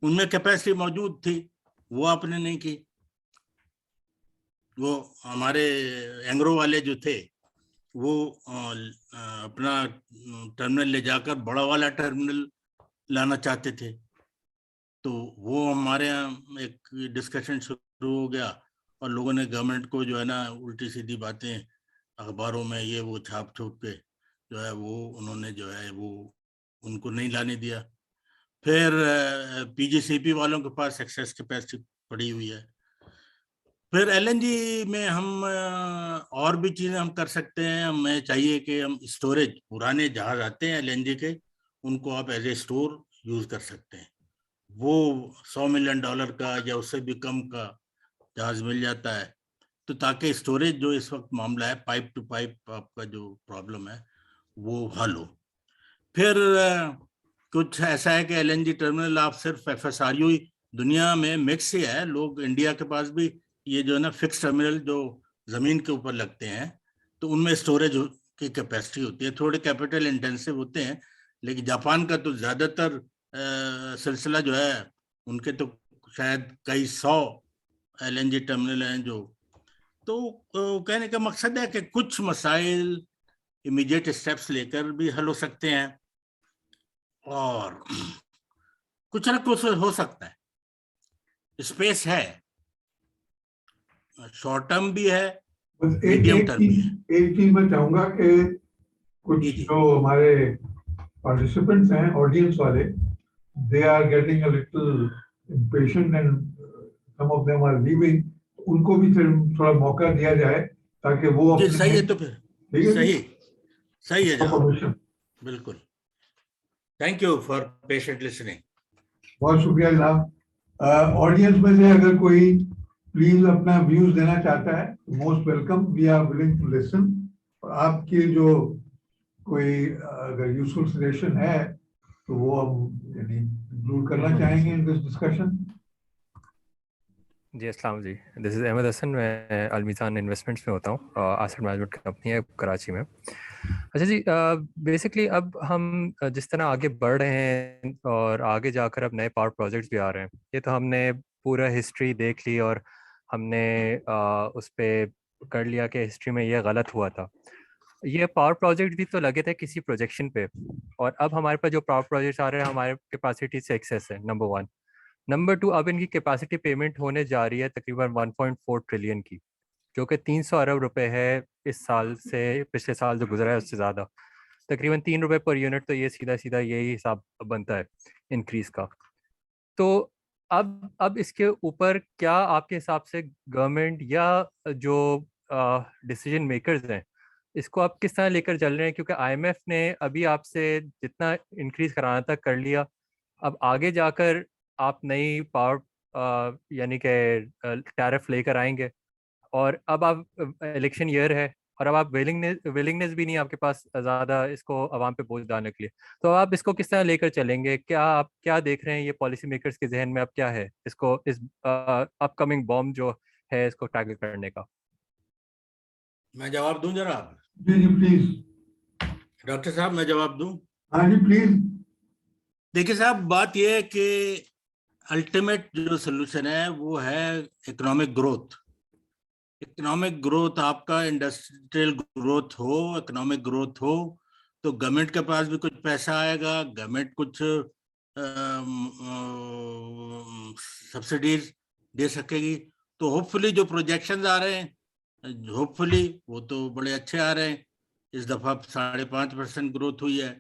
उनमें कैपेसिटी मौजूद थी, वो आपने नहीं की। वो हमारे एंग्रो वाले जो थे वो अपना टर्मिनल ले जाकर बड़ा वाला टर्मिनल लाना चाहते थे, तो वो हमारे यहाँ एक डिस्कशन शुरू हो गया और लोगों ने गवर्नमेंट को जो है ना उल्टी सीधी बातें अखबारों में ये वो छाप छूप के जो है वो उन्होंने जो है वो उनको नहीं लाने दिया। फिर पीजीसीपी वालों के पास एक्सेस कैपेसिटी पड़ी हुई है। फिर एलएनजी में हम और भी चीजें हम कर सकते हैं। हमें चाहिए कि हम स्टोरेज, पुराने जहाज आते हैं एलएनजी के, उनको आप एज ए स्टोर यूज कर सकते हैं। वो $100 मिलियन का या उससे भी कम का जहाज मिल जाता है, तो ताकि स्टोरेज जो इस वक्त मामला है पाइप टू पाइप आपका जो प्रॉब्लम है वो हल हो। फिर कुछ ऐसा है कि एलएनजी टर्मिनल आप सिर्फ एफएसआरयू ही, दुनिया में मिक्स ही है, लोग इंडिया के पास भी ये जो है ना फिक्स टर्मिनल जो जमीन के ऊपर लगते हैं, तो उनमें स्टोरेज की कैपेसिटी होती है, थोड़े कैपिटल इंटेंसिव होते हैं, लेकिन जापान का तो ज्यादातर सिलसिला जो है उनके तो शायद कई 100 एलएनजी टर्मिनल हैं जो, तो कहने का मकसद है कि कुछ मसाइल इमीडिएट स्टेप्स लेकर भी हल हो सकते हैं और कुछ ना कुछ हो सकता है, स्पेस है, शॉर्ट टर्म भी है, बस मीडियम टर्म भी है। एक चीज मैं चाहूंगा कि कुछ जी, जी। जो हमारे पार्टिसिपेंट्स हैं, ऑडियंस वाले, they are getting a little impatient and some of them are leaving, उनको भी थोड़ा मौका दिया जाए ताकि वो जी अपने, सही है, तो फिर ठीक है सही सही है जनाब, परमिशन। बिल्कुल। Thank you for patient listening. बहुत शुक्रिया जनाब। ऑडियंस में से अगर कोई प्लीज अपना व्यूज देना चाहता है, most welcome, we are willing to listen. और आपकी जो कोई अगर यूजफुल सजेशन है तो वो हम यानी इंक्लूड करना चाहेंगे इन दिस डिस्कशन। जी अस्सलाम जी, दिस इज़ अहमद हसन, मैं अलमीज़ान इन्वेस्टमेंट्स में होता हूँ, एसेट मैनेजमेंट कंपनी है कराची में। अच्छा जी, बेसिकली अब हम जिस तरह आगे बढ़ रहे हैं और आगे जाकर अब नए पावर प्रोजेक्ट्स भी आ रहे हैं, ये तो हमने पूरा हिस्ट्री देख ली और हमने उस पर कर लिया कि हिस्ट्री में ये गलत हुआ था। ये पावर प्रोजेक्ट भी तो लगे थे किसी प्रोजेक्शन पे, और अब हमारे पास जो पावर प्रोजेक्ट्स आ रहे हैं हमारे कैपेसिटी से एक्सेस है, नंबर 1। नंबर 2, अब इनकी कैपेसिटी पेमेंट होने जा रही है तकरीबन 1.4 ट्रिलियन की, जो कि 300 अरब रुपए है इस साल से, पिछले साल जो गुजरा है उससे ज़्यादा, तकरीबन 3 रुपए पर यूनिट, तो ये सीधा सीधा यही हिसाब बनता है इंक्रीज़ का। तो अब इसके ऊपर क्या आपके हिसाब से गवर्नमेंट या जो डिसीजन मेकर्स हैं, इसको आप किस तरह लेकर चल रहे हैं? क्योंकि आईएमएफ ने अभी आपसे जितना इंक्रीज कराना था कर लिया, अब आगे जाकर आप नई पावर यानी कि टैरिफ लेकर आएंगे, और अब आप इलेक्शन ईयर है और अब आप विलिंगनेस भी नहीं आपके पास ज़्यादा इसको आवाम पे बोझ डालने के लिए, तो आप इसको किस तरह लेकर चलेंगे? क्या आप क्या देख रहे हैं ये पॉलिसी मेकर्स के जहन में अब क्या है इसको, इस अपकमिंग बॉम्ब जो है इसको टैकल करने का? मैं जवाब दूं जनाब? जी जी प्लीज। डॉक्टर साहब मैं जवाब दूं? हाँ जी प्लीज। देखिए साहब, बात यह है कि अल्टीमेट जो सोल्यूशन है वो है इकोनॉमिक ग्रोथ। इकोनॉमिक ग्रोथ, आपका इंडस्ट्रियल ग्रोथ हो, इकोनॉमिक ग्रोथ हो, तो गवर्नमेंट के पास भी कुछ पैसा आएगा, गवर्नमेंट कुछ सब्सिडीज दे सकेगी। तो होपफुली जो प्रोजेक्शंस आ रहे हैं, होपफुली वो तो बड़े अच्छे आ रहे हैं। इस दफा 5.5% ग्रोथ हुई है।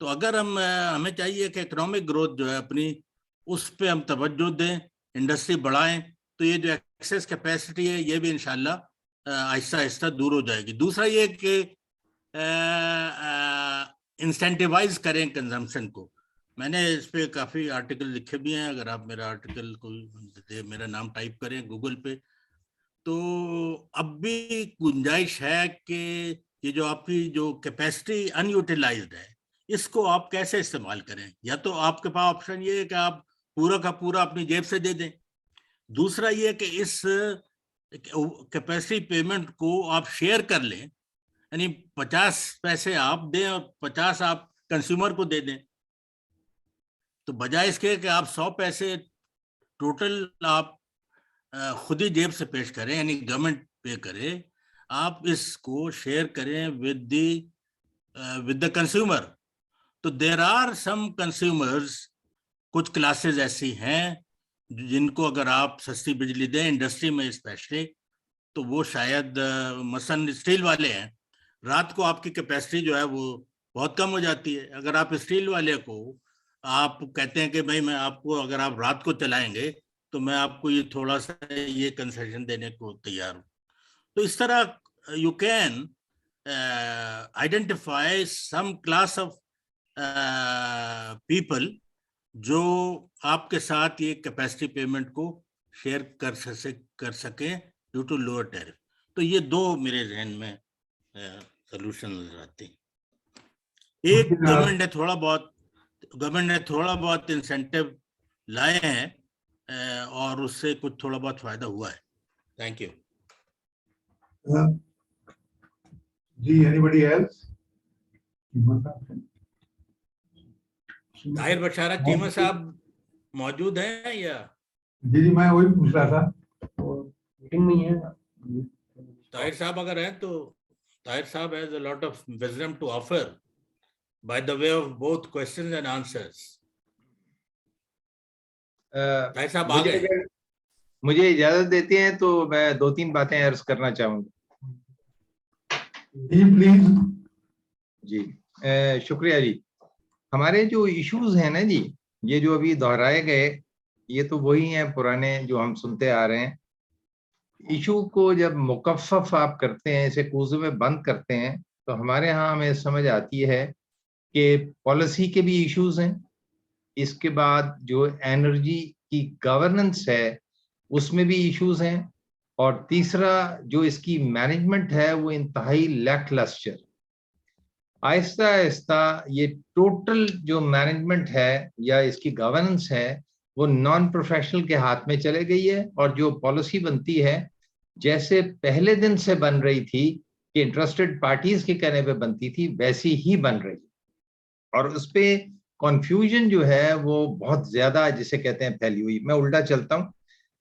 तो अगर हमें चाहिए कि इकोनॉमिक ग्रोथ जो है अपनी, उस पे हम तवज्जो दें, इंडस्ट्री बढ़ाएं, तो ये जो एक्सेस कैपेसिटी है ये भी इंशाल्लाह आहिस्ता आहिस्ता दूर हो जाएगी। दूसरा ये कि इंसेंटिवाइज करें कंजम्पशन को। मैंने इस पे काफी आर्टिकल लिखे भी हैं, अगर आप मेरा आर्टिकल कोई मेरा नाम टाइप करें गूगल पे, तो अब भी गुंजाइश है कि ये जो आपकी जो कैपेसिटी अनयूटिलाइज्ड है, इसको आप कैसे इस्तेमाल करें। या तो आपके पास ऑप्शन ये है कि आप पूरा का पूरा अपनी जेब से दे दें, दूसरा ये कि इस कैपेसिटी पेमेंट को आप शेयर कर लें, यानी 50 पैसे आप दें और 50 आप कंज्यूमर को दे दें। तो बजाय इसके कि आप 100 पैसे टोटल आप खुद ही जेब से पेश करें, यानी गवर्नमेंट पे करे, आप इसको शेयर करें विद द कंज्यूमर। तो देयर आर सम कंज्यूमर्स, कुछ क्लासेस ऐसी हैं जिनको अगर आप सस्ती बिजली दें, इंडस्ट्री में स्पेशली, तो वो शायद मसलन स्टील वाले हैं, रात को आपकी कैपेसिटी जो है वो बहुत कम हो जाती है। अगर आप स्टील वाले को आप कहते हैं कि भाई मैं आपको, अगर आप रात को चलाएंगे तो मैं आपको ये थोड़ा सा ये कंसेशन देने को तैयार हूँ। तो इस तरह you can identify some class of people जो आपके साथ ये कैपेसिटी पेमेंट को शेयर कर सकें ड्यू टू लोअर टैरिफ। तो ये दो मेरे जहन में सॉल्यूशन नजर आते हैं। एक, गवर्नमेंट ने थोड़ा बहुत इंसेंटिव लाए हैं और उससे कुछ थोड़ा बहुत फायदा हुआ है। Thank you. जी, एनीबॉडी एल्स? ताहिर बशारा चीमा साहब मौजूद हैं या? जी, मैं वही पूछ रहा था, मीटिंग में है। ताहिर साहब अगर हैं तो ताहिर साहब has a lot of wisdom to offer by the way of both questions and answers. Tahir साहब आ गए। मुझे इजाजत देते हैं तो मैं 2-3 बातें अर्ज करना चाहूंगा। जी प्लीज। जी शुक्रिया जी। हमारे जो इश्यूज हैं ना जी, ये जो अभी दोहराए गए, ये तो वही हैं पुराने जो हम सुनते आ रहे हैं। इशू को जब मुकफ़फ़ आप करते हैं, इसे कूज़े में बंद करते हैं, तो हमारे यहाँ हमें समझ आती है कि पॉलिसी के भी इश्यूज हैं, इसके बाद जो एनर्जी की गवर्नेंस है उसमें भी इश्यूज हैं, और तीसरा जो इसकी मैनेजमेंट है वो इंतहाई लैकलस्टर। आहिस्ता आहिस्ता ये टोटल जो मैनेजमेंट है या इसकी गवर्नेंस है वो नॉन प्रोफेशनल के हाथ में चले गई है, और जो पॉलिसी बनती है जैसे पहले दिन से बन रही थी कि इंटरेस्टेड पार्टीज के कहने पे बनती थी, वैसी ही बन रही है। और उस पे कन्फ्यूजन जो है वो बहुत ज्यादा, जिसे कहते हैं, फैली हुई। मैं उल्टा चलता हूँ।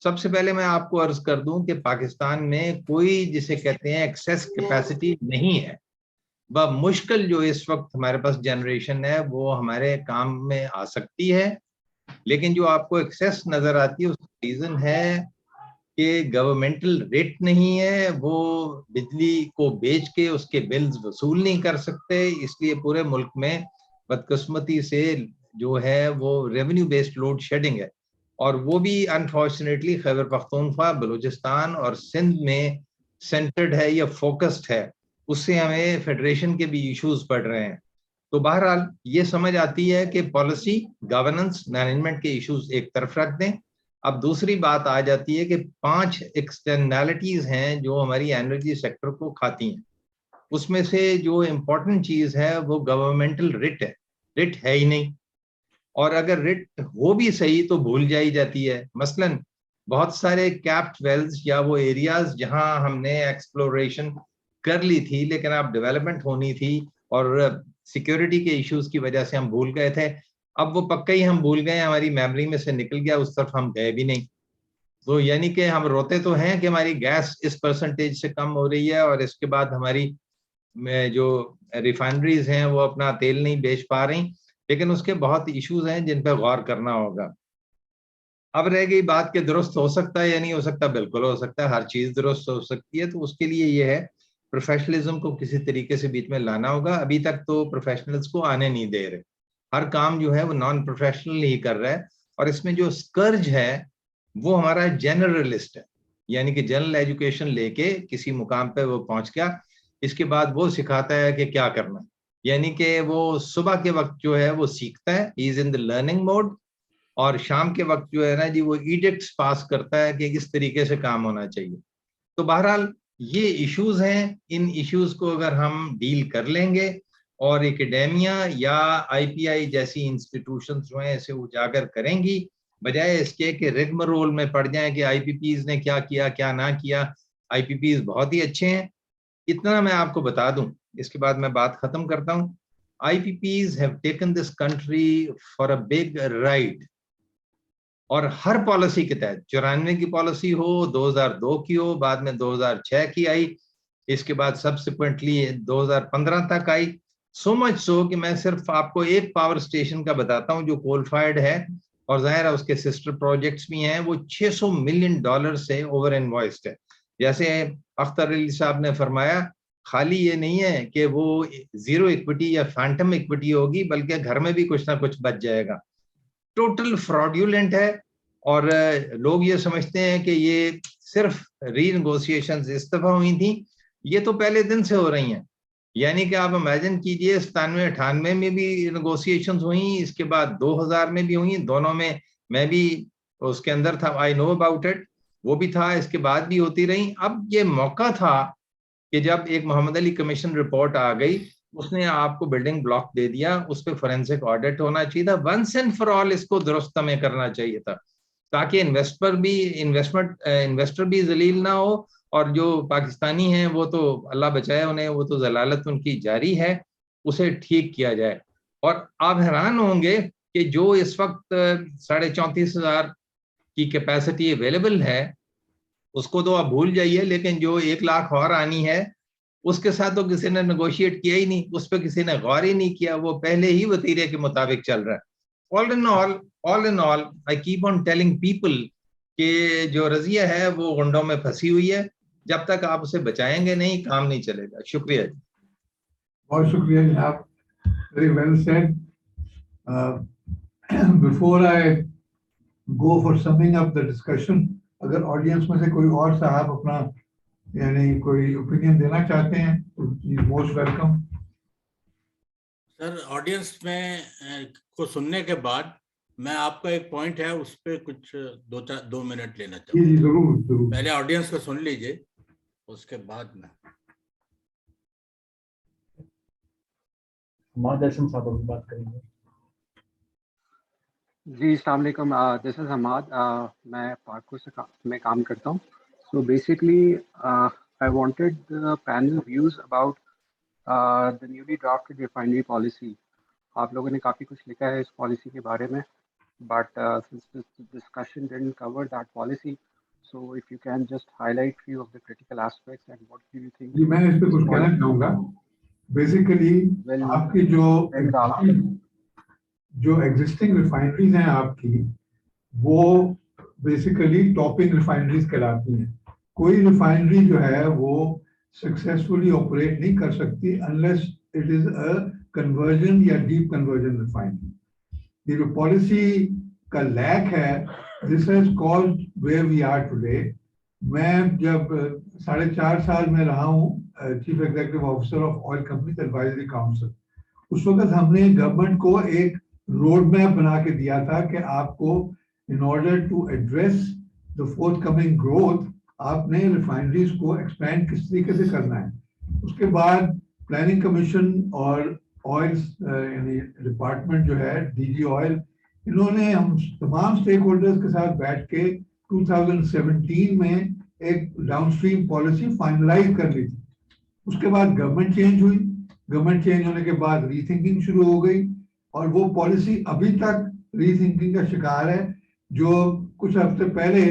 सबसे पहले मैं आपको अर्ज कर दूं कि पाकिस्तान में कोई, जिसे कहते हैं, एक्सेस कैपेसिटी नहीं है। मुश्किल जो इस वक्त हमारे पास जनरेशन है वो हमारे काम में आ सकती है, लेकिन जो आपको एक्सेस नजर आती है उसका रीजन है कि गवर्नमेंटल रेट नहीं है, वो बिजली को बेच के उसके बिल्स वसूल नहीं कर सकते, इसलिए पूरे मुल्क में बदकिस्मती से जो है वो रेवेन्यू बेस्ड लोड शेडिंग है। और वो भी अनफॉर्चुनेटली खैबर पख्तूनख्वा, बलूचिस्तान और सिंध में सेंटर्ड है या फोकस्ड है, उससे हमें फेडरेशन के भी इश्यूज पड़ रहे हैं। तो बहरहाल ये समझ आती है कि पॉलिसी, गवर्नेंस, मैनेजमेंट के इश्यूज एक तरफ रख दें। अब दूसरी बात आ जाती है कि 5 एक्सटर्नैलिटीज हैं जो हमारी एनर्जी सेक्टर को खाती हैं। उसमें से जो इम्पोर्टेंट चीज है वो गवर्नमेंटल रिट है। रिट है ही नहीं, और अगर रिट हो भी सही तो भूल जाई जाती है। मसलन बहुत सारे कैप्ड वेल्स या वो एरियाज जहां हमने एक्सप्लोरेशन कर ली थी लेकिन अब डेवलपमेंट होनी थी और सिक्योरिटी के इश्यूज की वजह से हम भूल गए थे, अब वो पक्का ही हम भूल गए, हमारी मेमोरी में से निकल गया, उस तरफ हम गए भी नहीं। तो यानी कि हम रोते तो हैं कि हमारी गैस इस परसेंटेज से कम हो रही है और इसके बाद हमारी जो रिफाइनरीज हैं वो अपना तेल नहीं बेच पा रही, लेकिन उसके बहुत इश्यूज हैं जिन पर गौर करना होगा। अब रह गई बात कि दुरुस्त हो सकता है या नहीं हो सकता। बिल्कुल हो सकता है, हर चीज दुरुस्त हो सकती है। तो उसके लिए ये है, प्रोफेशनलिज्म को किसी तरीके से बीच में लाना होगा। अभी तक तो प्रोफेशनल्स को आने नहीं दे रहे, हर काम जो है वो नॉन प्रोफेशनल ही कर रहा है। और इसमें जो स्कर्ज है वो हमारा जनरलिस्ट है, यानी कि जनरल एजुकेशन लेके किसी मुकाम पे वो पहुंच गया। इसके बाद वो सिखाता है कि क्या करना है। यानी कि वो सुबह के वक्त जो है वो सीखता है, he is in the learning mode, और शाम के वक्त जो है ना जी वो एडिक्ट्स पास करता है कि किस तरीके से काम होना चाहिए। तो बहरहाल ये इश्यूज हैं, इन इश्यूज को अगर हम डील कर लेंगे और एकेडेमिया या आईपीआई जैसी इंस्टीट्यूशंस जो हैं इसे उजागर करेंगी, बजाय इसके कि रिग्म रोल में पड़ जाए कि आईपीपीज ने क्या किया क्या ना किया। आईपीपीज बहुत ही अच्छे हैं, इतना मैं आपको बता दूं, इसके बाद मैं बात खत्म करता हूं। IPPs have taken this country for a big ride, और हर पॉलिसी के तहत 94 की पॉलिसी हो, 2002 की हो, बाद में 2006 की आई, इसके बाद सब्सिक्वेंटली 2015 तक आई। सो मच सो कि मैं सिर्फ आपको एक पावर स्टेशन का बताता हूं जो कोल फायर्ड है, और जाहिर है उसके सिस्टर प्रोजेक्ट्स भी हैं, वो $600 मिलियन से ओवर इनवॉइस्ड है। जैसे अख्तर अली साहब ने फरमाया, खाली ये नहीं है कि वो जीरो इक्विटी या फैंटम इक्विटी होगी, बल्कि घर में भी कुछ ना कुछ बच जाएगा। टोटल फ्रॉड्यूलेंट है, और लोग ये समझते हैं कि ये सिर्फ रीनेगोशिएशंस इस दफा हुई थी, ये तो पहले दिन से हो रही हैं। यानी कि आप इमेजिन कीजिए 97-98 में भी नेगोशिएशंस हुई, इसके बाद 2000 में भी हुई, दोनों में मैं भी उसके अंदर था, आई नो अबाउट इट, वो भी था, इसके बाद भी होती रही। अब ये मौका था कि जब एक मोहम्मद अली कमीशन रिपोर्ट आ गई, उसने आपको बिल्डिंग ब्लॉक दे दिया, उस पर फोरेंसिक ऑडिट होना चाहिए था, वंस एंड फॉर ऑल इसको दुरुस्त में करना चाहिए था, ताकि इन्वेस्टर भी जलील ना हो, और जो पाकिस्तानी हैं वो तो अल्लाह बचाए उन्हें, वो तो जलालत उनकी जारी है, उसे ठीक किया जाए। और आप हैरान होंगे कि जो इस वक्त 34,500 की कैपेसिटी अवेलेबल है उसको तो आप भूल जाइए, लेकिन जो 1 लाख और आनी है उसके साथ तो किसी ने नेगोशिएट किया ही नहीं, उस पर किसी ने गौर ही नहीं किया, वो पहले ही वतीरे के मुताबिक चल रहा है। All in all I keep on telling people कि जो रजिया है वो गुंडों में फंसी हुई है, जब तक आप उसे बचाएंगे नहीं काम नहीं चलेगा। शुक्रिया जी। बहुत शुक्रिया जनाब, very well said. Before I go for summing up the discussion, अगर ऑडियंस में से कोई और साहब अपना यानी कोई ओपिनियन देना चाहते हैं तो मोस्ट वेलकम। सर, ऑडियंस में को सुनने के बाद मैं आपका एक पॉइंट है उस पर कुछ 2 मिनट लेना चाहूँगा। जी जरूर जरूर। पहले ऑडियंस को सुन लीजिए, उसके बाद में हमाद हसन साहब बात करेंगे। जी अस्सलाम वालेकुम, दिस इज़ हमाद, मैं पार्को से में काम करता हूँ। So basically I wanted the panel views about the newly drafted refinery policy. आप लोगों ने काफ़ी कुछ लिखा है इस पॉलिसी के बारे में, but since this discussion didn't cover that policy, so if you can just highlight few of the critical aspects and what do you think. जी मैं इस पे कुछ कहना चाहूँगा। बेसिकली आपकी जो एग्जिस्टिंग रिफाइनरीज हैं आपकी, वो बेसिकली टॉपिंग रिफाइनरीज कहलाती हैं। कोई रिफाइनरी जो है वो सक्सेसफुली ऑपरेट नहीं कर सकती unless it is a conversion या डीप कन्वर्जन रिफाइनरी। ये जो पॉलिसी का लैक है, this has caused where we are today. मैं जब 4.5 साल में रहा हूँ chief executive officer of oil company advisory council, उस वक्त हमने गवर्नमेंट को एक रोड मैप बना के दिया था कि आपको in order to address the forthcoming growth आपने रिफाइनरीज को एक्सपेंड किस तरीके से करना है। उसके बाद प्लानिंग कमीशन और ऑयल यानी डिपार्टमेंट जो है डीजी ऑयल, इन्होंने हम तमाम स्टेक होल्डर्स के साथ बैठ के 2017 में एक डाउनस्ट्रीम पॉलिसी फाइनलाइज कर ली थी। उसके बाद गवर्नमेंट चेंज हुई, गवर्नमेंट चेंज होने के बाद रीथिंकिंग शुरू हो गई, और वो पॉलिसी अभी तक रीथिंकिंग का शिकार है। जो कुछ हफ्ते पहले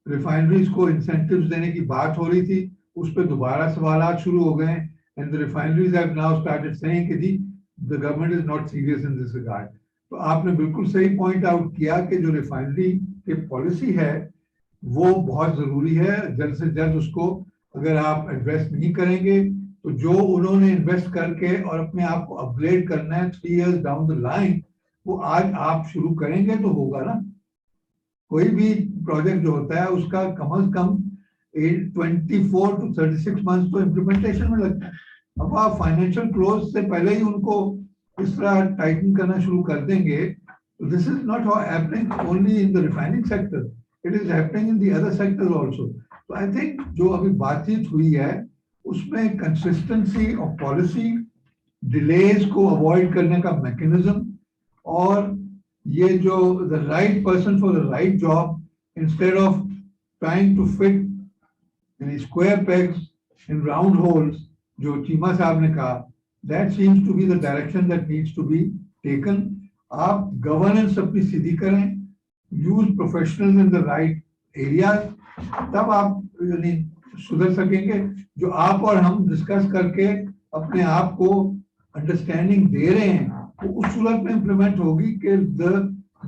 रिफाइनरीज को इंसेंटिव्स देने की बात हो रही थी, उस पर दोबारा सवालात शुरू हो गए, and the refineries have now started saying कि जी the government is not serious in this regard. तो आपने बिल्कुल सही पॉइंट आउट किया कि जो रिफाइनरी की पॉलिसी है वो बहुत जरूरी है। जल्द से जल्द उसको अगर आप एड्रेस नहीं करेंगे तो जो उन्होंने इन्वेस्ट करके और अपने आप को अपग्रेड करना है 3 years डाउन द लाइन, वो आज आप शुरू करेंगे तो होगा ना। कोई भी प्रोजेक्ट जो होता है उसका कम से कम 24 to 36 मंथ्स तो इम्प्लीमेंटेशन में लगता है। अब आप फाइनेंशियल क्लोज से पहले ही उनको इस तरह टाइटन करना शुरू कर देंगे, this is not happening only in the refining sector, it is happening in the other sectors also. तो आई थिंक जो अभी बातचीत हुई है उसमें कंसिस्टेंसी ऑफ पॉलिसी, डिलेज को अवॉइड करने का मैकेनिज्म, और ये जो the right person for the right job instead of trying to fit in square pegs in round holes, जो चीमा साहब ने कहा, that seems to be the direction that needs to be taken. आप गवर्नेंस अपनी सीधी करें, use professionals in the right area, तब आप यानी सुधर सकेंगे। जो आप और हम डिस्कस करके अपने आप को अंडरस्टैंडिंग दे रहे हैं वो उस सूरत में इम्प्लीमेंट होगी कि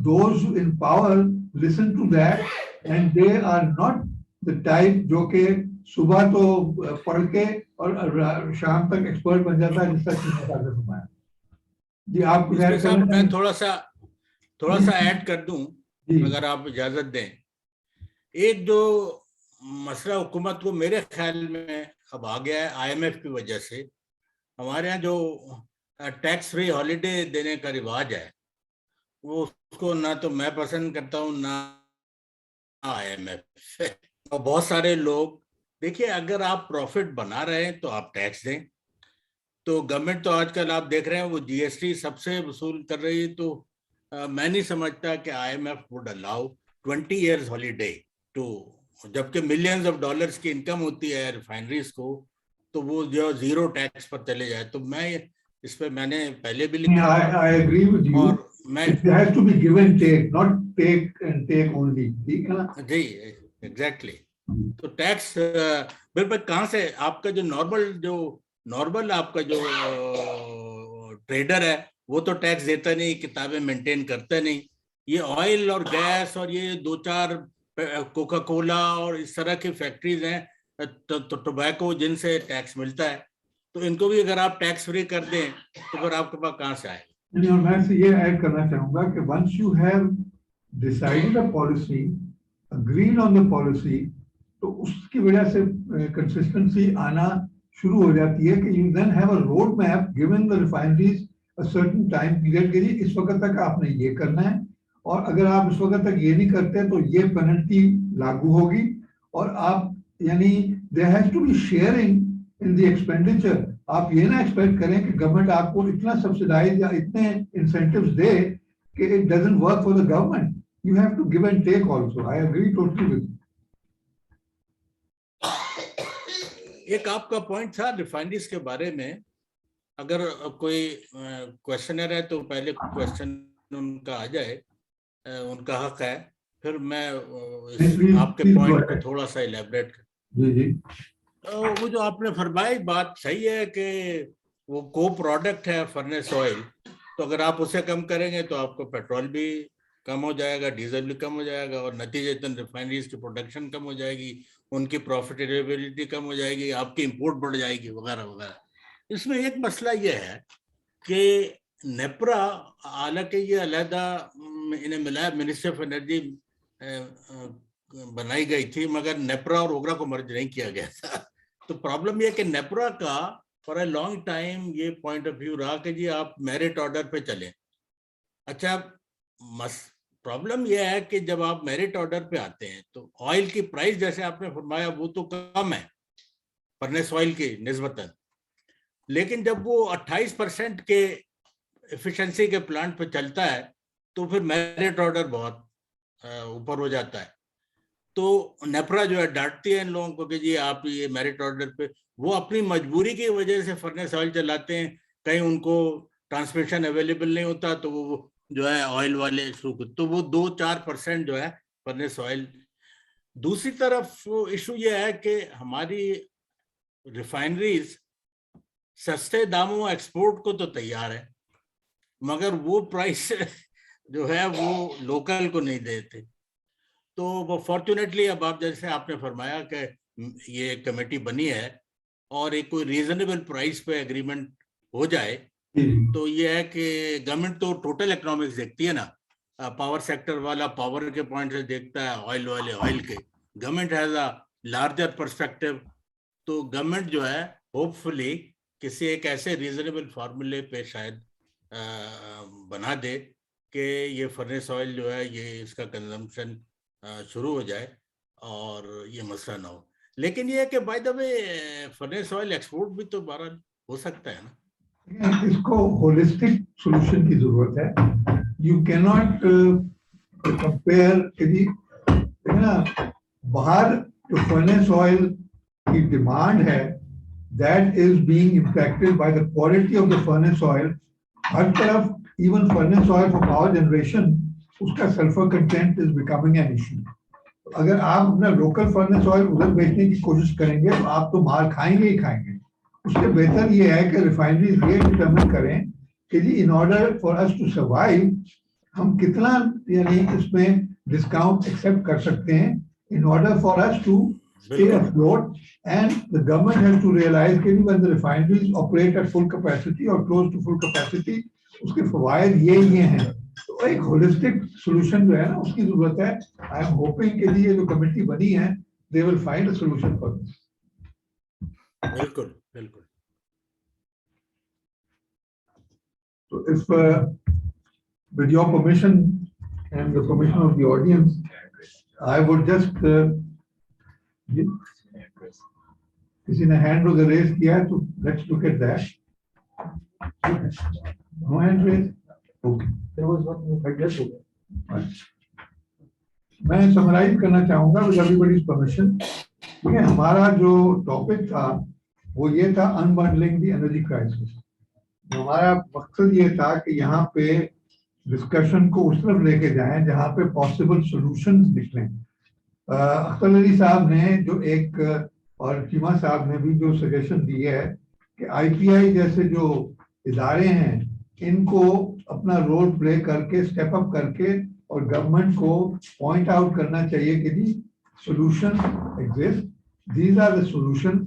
those in power listen to that and they are not the type जो कि सुबह तो पढ़ के और शाम तक एक्सपर्ट बन जाता है, जिसका सुनाया जी। आप मैं थोड़ा सा ऐड कर दूं अगर आप इजाजत दें। एक जो मसला हुकूमत को मेरे ख्याल में अब आ गया है आईएमएफ की वजह से, हमारे यहाँ जो टैक्स फ्री हॉलिडे देने का रिवाज है वो उसको ना तो मैं पसंद करता हूँ ना आईएमएफ। और बहुत सारे लोग देखिए, अगर आप प्रॉफिट बना रहे हैं तो आप टैक्स दें। तो गवर्नमेंट तो आजकल आप देख रहे हैं वो जीएसटी सबसे वसूल कर रही है, तो मैं नहीं समझता कि IMF would allow 20 years holiday to, जबकि मिलियंस ऑफ डॉलर्स की इनकम होती है रिफाइनरीज को, तो वो जो जीरो टैक्स पर चले जाए। तो मैं इस पे मैंने पहले भी लिखा, I agree with you. और मैं It has to be give and take, not take and take only. ठीक है ना जी, एग्जैक्टली। तो टैक्स बिल्कुल कहाँ से आपका जो नॉर्मल आपका जो ट्रेडर है वो तो टैक्स देता नहीं, किताबें मेंटेन करता नहीं। ये ऑयल और गैस और ये 2-4 कोका कोला और इस तरह की फैक्ट्रीज हैं तो टोबैको जिनसे टैक्स मिलता है, तो इनको भी अगर आप टैक्स फ्री कर दें तो फिर आपके पास कहाँ से आए। और मैं से ये ऐड करना चाहूंगा कि once you have decided a policy, agreed on the policy, तो उसकी वजह से कंसिस्टेंसी आना शुरू हो जाती है कि you then have a road map given the refineries a certain time period के लिए, इस वक्त तक आपने ये करना है, और अगर आप इस वक्त तक ये नहीं करते तो ये पेनल्टी लागू होगी। और आप यानी there has to be sharing in the expenditure. आप ये ना एक्सपेक्ट करें कि गवर्नमेंट आपको इतना सब्सिडाइज या इतने इंसेंटिव्स दे कि it doesn't work for the government. You have to give and take also. I agree totally with. एक आपका पॉइंट था रिफाइनरीज के बारे में, अगर कोई क्वेश्चनर है तो पहले क्वेश्चन उनका आ जाए, उनका हक है, फिर मैं आपके पॉइंट को थोड़ा सा इलेबरेट जी जी। वो जो आपने फरमाई बात सही है कि वो को प्रोडक्ट है फर्नेस ऑयल, तो अगर आप उसे कम करेंगे तो आपको पेट्रोल भी कम हो जाएगा, डीजल भी कम हो जाएगा, और नतीजतन रिफाइनरीज की प्रोडक्शन कम हो जाएगी, उनकी प्रॉफिटेबिलिटी कम हो जाएगी, आपकी इंपोर्ट बढ़ जाएगी वगैरह वगैरह। इसमें एक मसला ये है कि नेपरा, हालांकि ये अलहदा इन्हें मिला, मिनिस्ट्री ऑफ एनर्जी बनाई गई थी, मगर नेपरा और ओगरा को मर्ज नहीं किया गया था। तो प्रॉब्लम यह कि नेपरा का फॉर अ लॉन्ग टाइम ये पॉइंट ऑफ व्यू रहा कि जी आप मेरिट ऑर्डर पे चलें। अच्छा, प्रॉब्लम यह है कि जब आप मेरिट ऑर्डर पे आते हैं तो ऑयल की प्राइस जैसे आपने फरमाया वो तो कम है फर्नेस ऑयल की निस्बतन, लेकिन जब वो 28% के एफिशिएंसी के प्लांट पे चलता है तो फिर मेरिट ऑर्डर बहुत ऊपर हो जाता है। तो नेपरा जो है डांटती है इन लोगों को कि जी आप ये मेरिट ऑर्डर पे, वो अपनी मजबूरी की वजह से फर्नेस ऑयल चलाते हैं, कहीं उनको ट्रांसमिशन अवेलेबल नहीं होता तो वो जो है ऑयल वाले शुरू, तो वो 2-4% जो है फर्नेस ऑयल। दूसरी तरफ इशू ये है कि हमारी रिफाइनरीज सस्ते दामों एक्सपोर्ट को तो तैयार है, मगर वो प्राइस जो है वो लोकल को नहीं देते। तो वो फॉर्चुनेटली अब आप जैसे आपने फरमाया कि ये कमेटी बनी है और एक कोई रीजनेबल प्राइस पे एग्रीमेंट हो जाए, तो ये है कि गवर्नमेंट तो टोटल इकोनॉमिक्स देखती है ना, पावर सेक्टर वाला पावर के पॉइंट से देखता है, ऑयल वाले ऑयल के। Government has a larger perspective. तो गवर्नमेंट जो है होपफुली किसी एक ऐसे रीजनेबल फार्मूले पे शायद बना दे कि ये फर्नेस ऑयल जो है ये इसका कंजम्पशन शुरू हो जाए और ये मसला ना हो। लेकिन ये है कि bye the way furnace oil export भी तो बहरहाल हो सकता है ना। इसको होलिस्टिक सॉल्यूशन की जरूरत है। यू कैनॉट कंपेयर यदि ना बाहर जो फर्नेस ऑयल की डिमांड है that is being impacted by the quality of the furnace oil. हर तरफ even furnace oil for power generation उसका sulfur content is becoming an issue. अगर आप अपना लोकल फर्नेस ऑयल उधर बेचने की कोशिश करेंगे तो आप तो मार खाएंगे ही खाएंगे। उससे बेहतर ये है कि रिफाइनरीज ये डिटरमिन करें कि जी in order for us to survive हम कितना यानी इसमें डिस्काउंट एक्सेप्ट कर सकते हैं in order for us to stay afloat, and the government has to realize that when the refineries operate at full capacity or close to full capacity, उसके फवायद ये हैं। तो एक होलिस्टिक सॉल्यूशन जो है ना उसकी जरूरत है। आई एम होपिंग कि ये जो कमेटी बनी है they will find a solution for this. बिल्कुल बिल्कुल। So if with your permission and the permission of the audience, I would just किसी ने हैंड रेज किया है तो let's look at that. No hand raise, okay. मैं summarize करना चाहूंगा विद एवरीबॉडीज परमिशन। ठीक है, हमारा जो टॉपिक था वो ये था अनबंडलिंग द एनर्जी क्राइसिस। हमारा मकसद ये था कि यहाँ पे डिस्कशन को उस तरफ लेके जाएं जहाँ पे पॉसिबल सॉल्यूशंस निकलें। अख्तर अली साहब ने जो एक और चीमा साहब ने भी जो सजेशन दी है कि आईपीआई जैसे जो इदारे हैं इनको अपना रोल प्ले करके स्टेप अप करके और गवर्नमेंट को पॉइंट आउट करना चाहिए कि जी solution exist, these are the solution,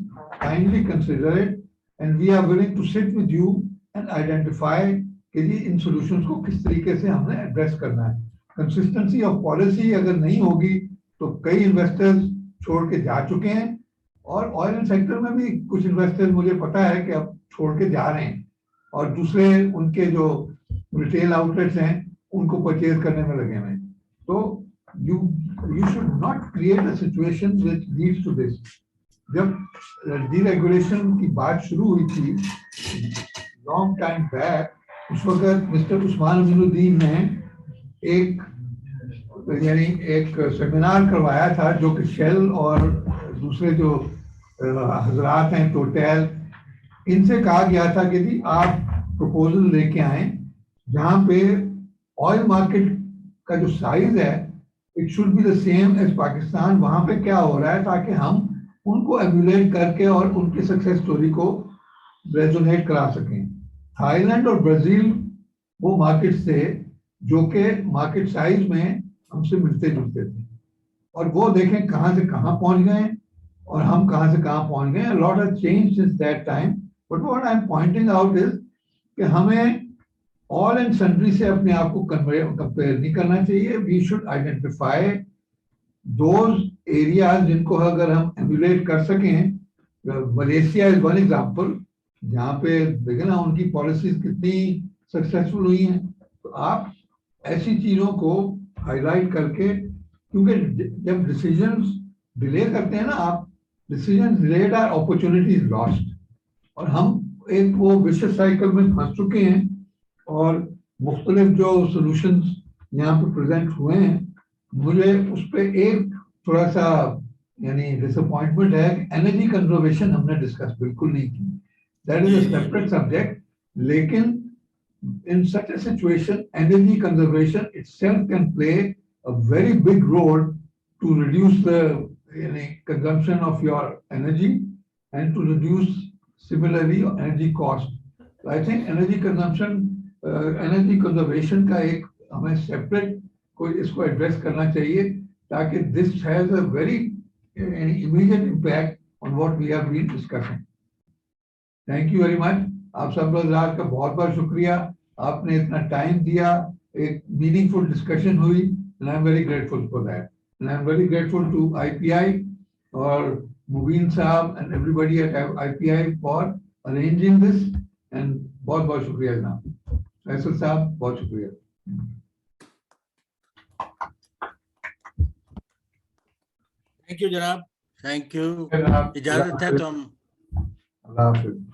kindly consider it and we are willing to sit with you and identify कि जी इन सॉल्यूशंस को किस तरीके से हमने एड्रेस करना है। कंसिस्टेंसी ऑफ पॉलिसी अगर नहीं होगी तो कई इन्वेस्टर्स छोड़ के जा चुके हैं और ऑयल सेक्टर में भी कुछ इन्वेस्टर्स मुझे पता है कि अब छोड़ के जा रहे हैं और दूसरे उनके जो रिटेल आउटलेट्स हैं उनको परचेज करने में लगे हुए हैं। तो you should not create a situation which leads to this. जब डीरेगुलेशन की बात शुरू हुई थी लॉन्ग टाइम बैक, उस वक्त मिस्टर उस्मान अमीनुद्दीन ने एक सेमिनार करवाया था जो कि शेल और दूसरे जो हजरात हैं टोटल, इनसे कहा गया था कि जी आप प्रपोजल लेके आए जहाँ पे ऑयल मार्केट का जो साइज है it should be the same as Pakistan. वहाँ पे क्या हो रहा है ताकि हम उनको एम्यूलेट करके और उनकी सक्सेस स्टोरी को रेजोनेट करा सकें। थाईलैंड और ब्राजील वो मार्केट से जो कि मार्केट साइज में हमसे मिलते जुलते थे और वो देखें कहाँ से कहाँ पहुंच गए और हम कहाँ से कहाँ पहुंच गए। Lot has changed since that time, but what I am pointing out is कि हमें ऑल एंड सन्ड्री से अपने आप को कंपेयर नहीं करना चाहिए। We should identify those areas जिनको अगर हम एम्यूलेट कर सकें। मलेशिया इज वन एग्जाम्पल जहाँ पे देखें ना उनकी पॉलिसीज कितनी सक्सेसफुल हुई हैं। तो आप ऐसी चीजों को हाईलाइट करके, क्योंकि जब डिसीजंस डिले करते हैं ना आप, decisions delayed are opportunities lost, और हम एक वो विशेष साइकिल में फंस चुके हैं और मुख्तलिफ जो सॉल्यूशंस यहाँ पे प्रेजेंट हुए हैं मुझे उस पर एक थोड़ा सा यानी डिसअपॉइंटमेंट है कि एनर्जी कंजर्वेशन हमने डिस्कस बिल्कुल नहीं की। That is a separate subject, लेकिन in such a situation, energy conservation itself can play a very big role to reduce the consumption of your energy and to reduce similarly energy cost. So I think energy consumption, energy conservation का एक हमें separate कोई इसको address करना चाहिए ताकि this has a very immediate impact on what we have been discussing. Thank you very much. आप सब हज़रात का बहुत बहुत शुक्रिया, आपने इतना टाइम दिया, एक मीनिंगफुल डिस्कशन हुई and I'm very grateful for that. And I'm very grateful to IPI और मुबीन साहब and everybody at IPI for arranging this, and बहुत बहुत शुक्रिया जनाब, फैसल साहब, बहुत शुक्रिया। थैंक यू जनाब, थैंक यू। जनाब, इजाजत है तो हम अल्लाह हाफिज।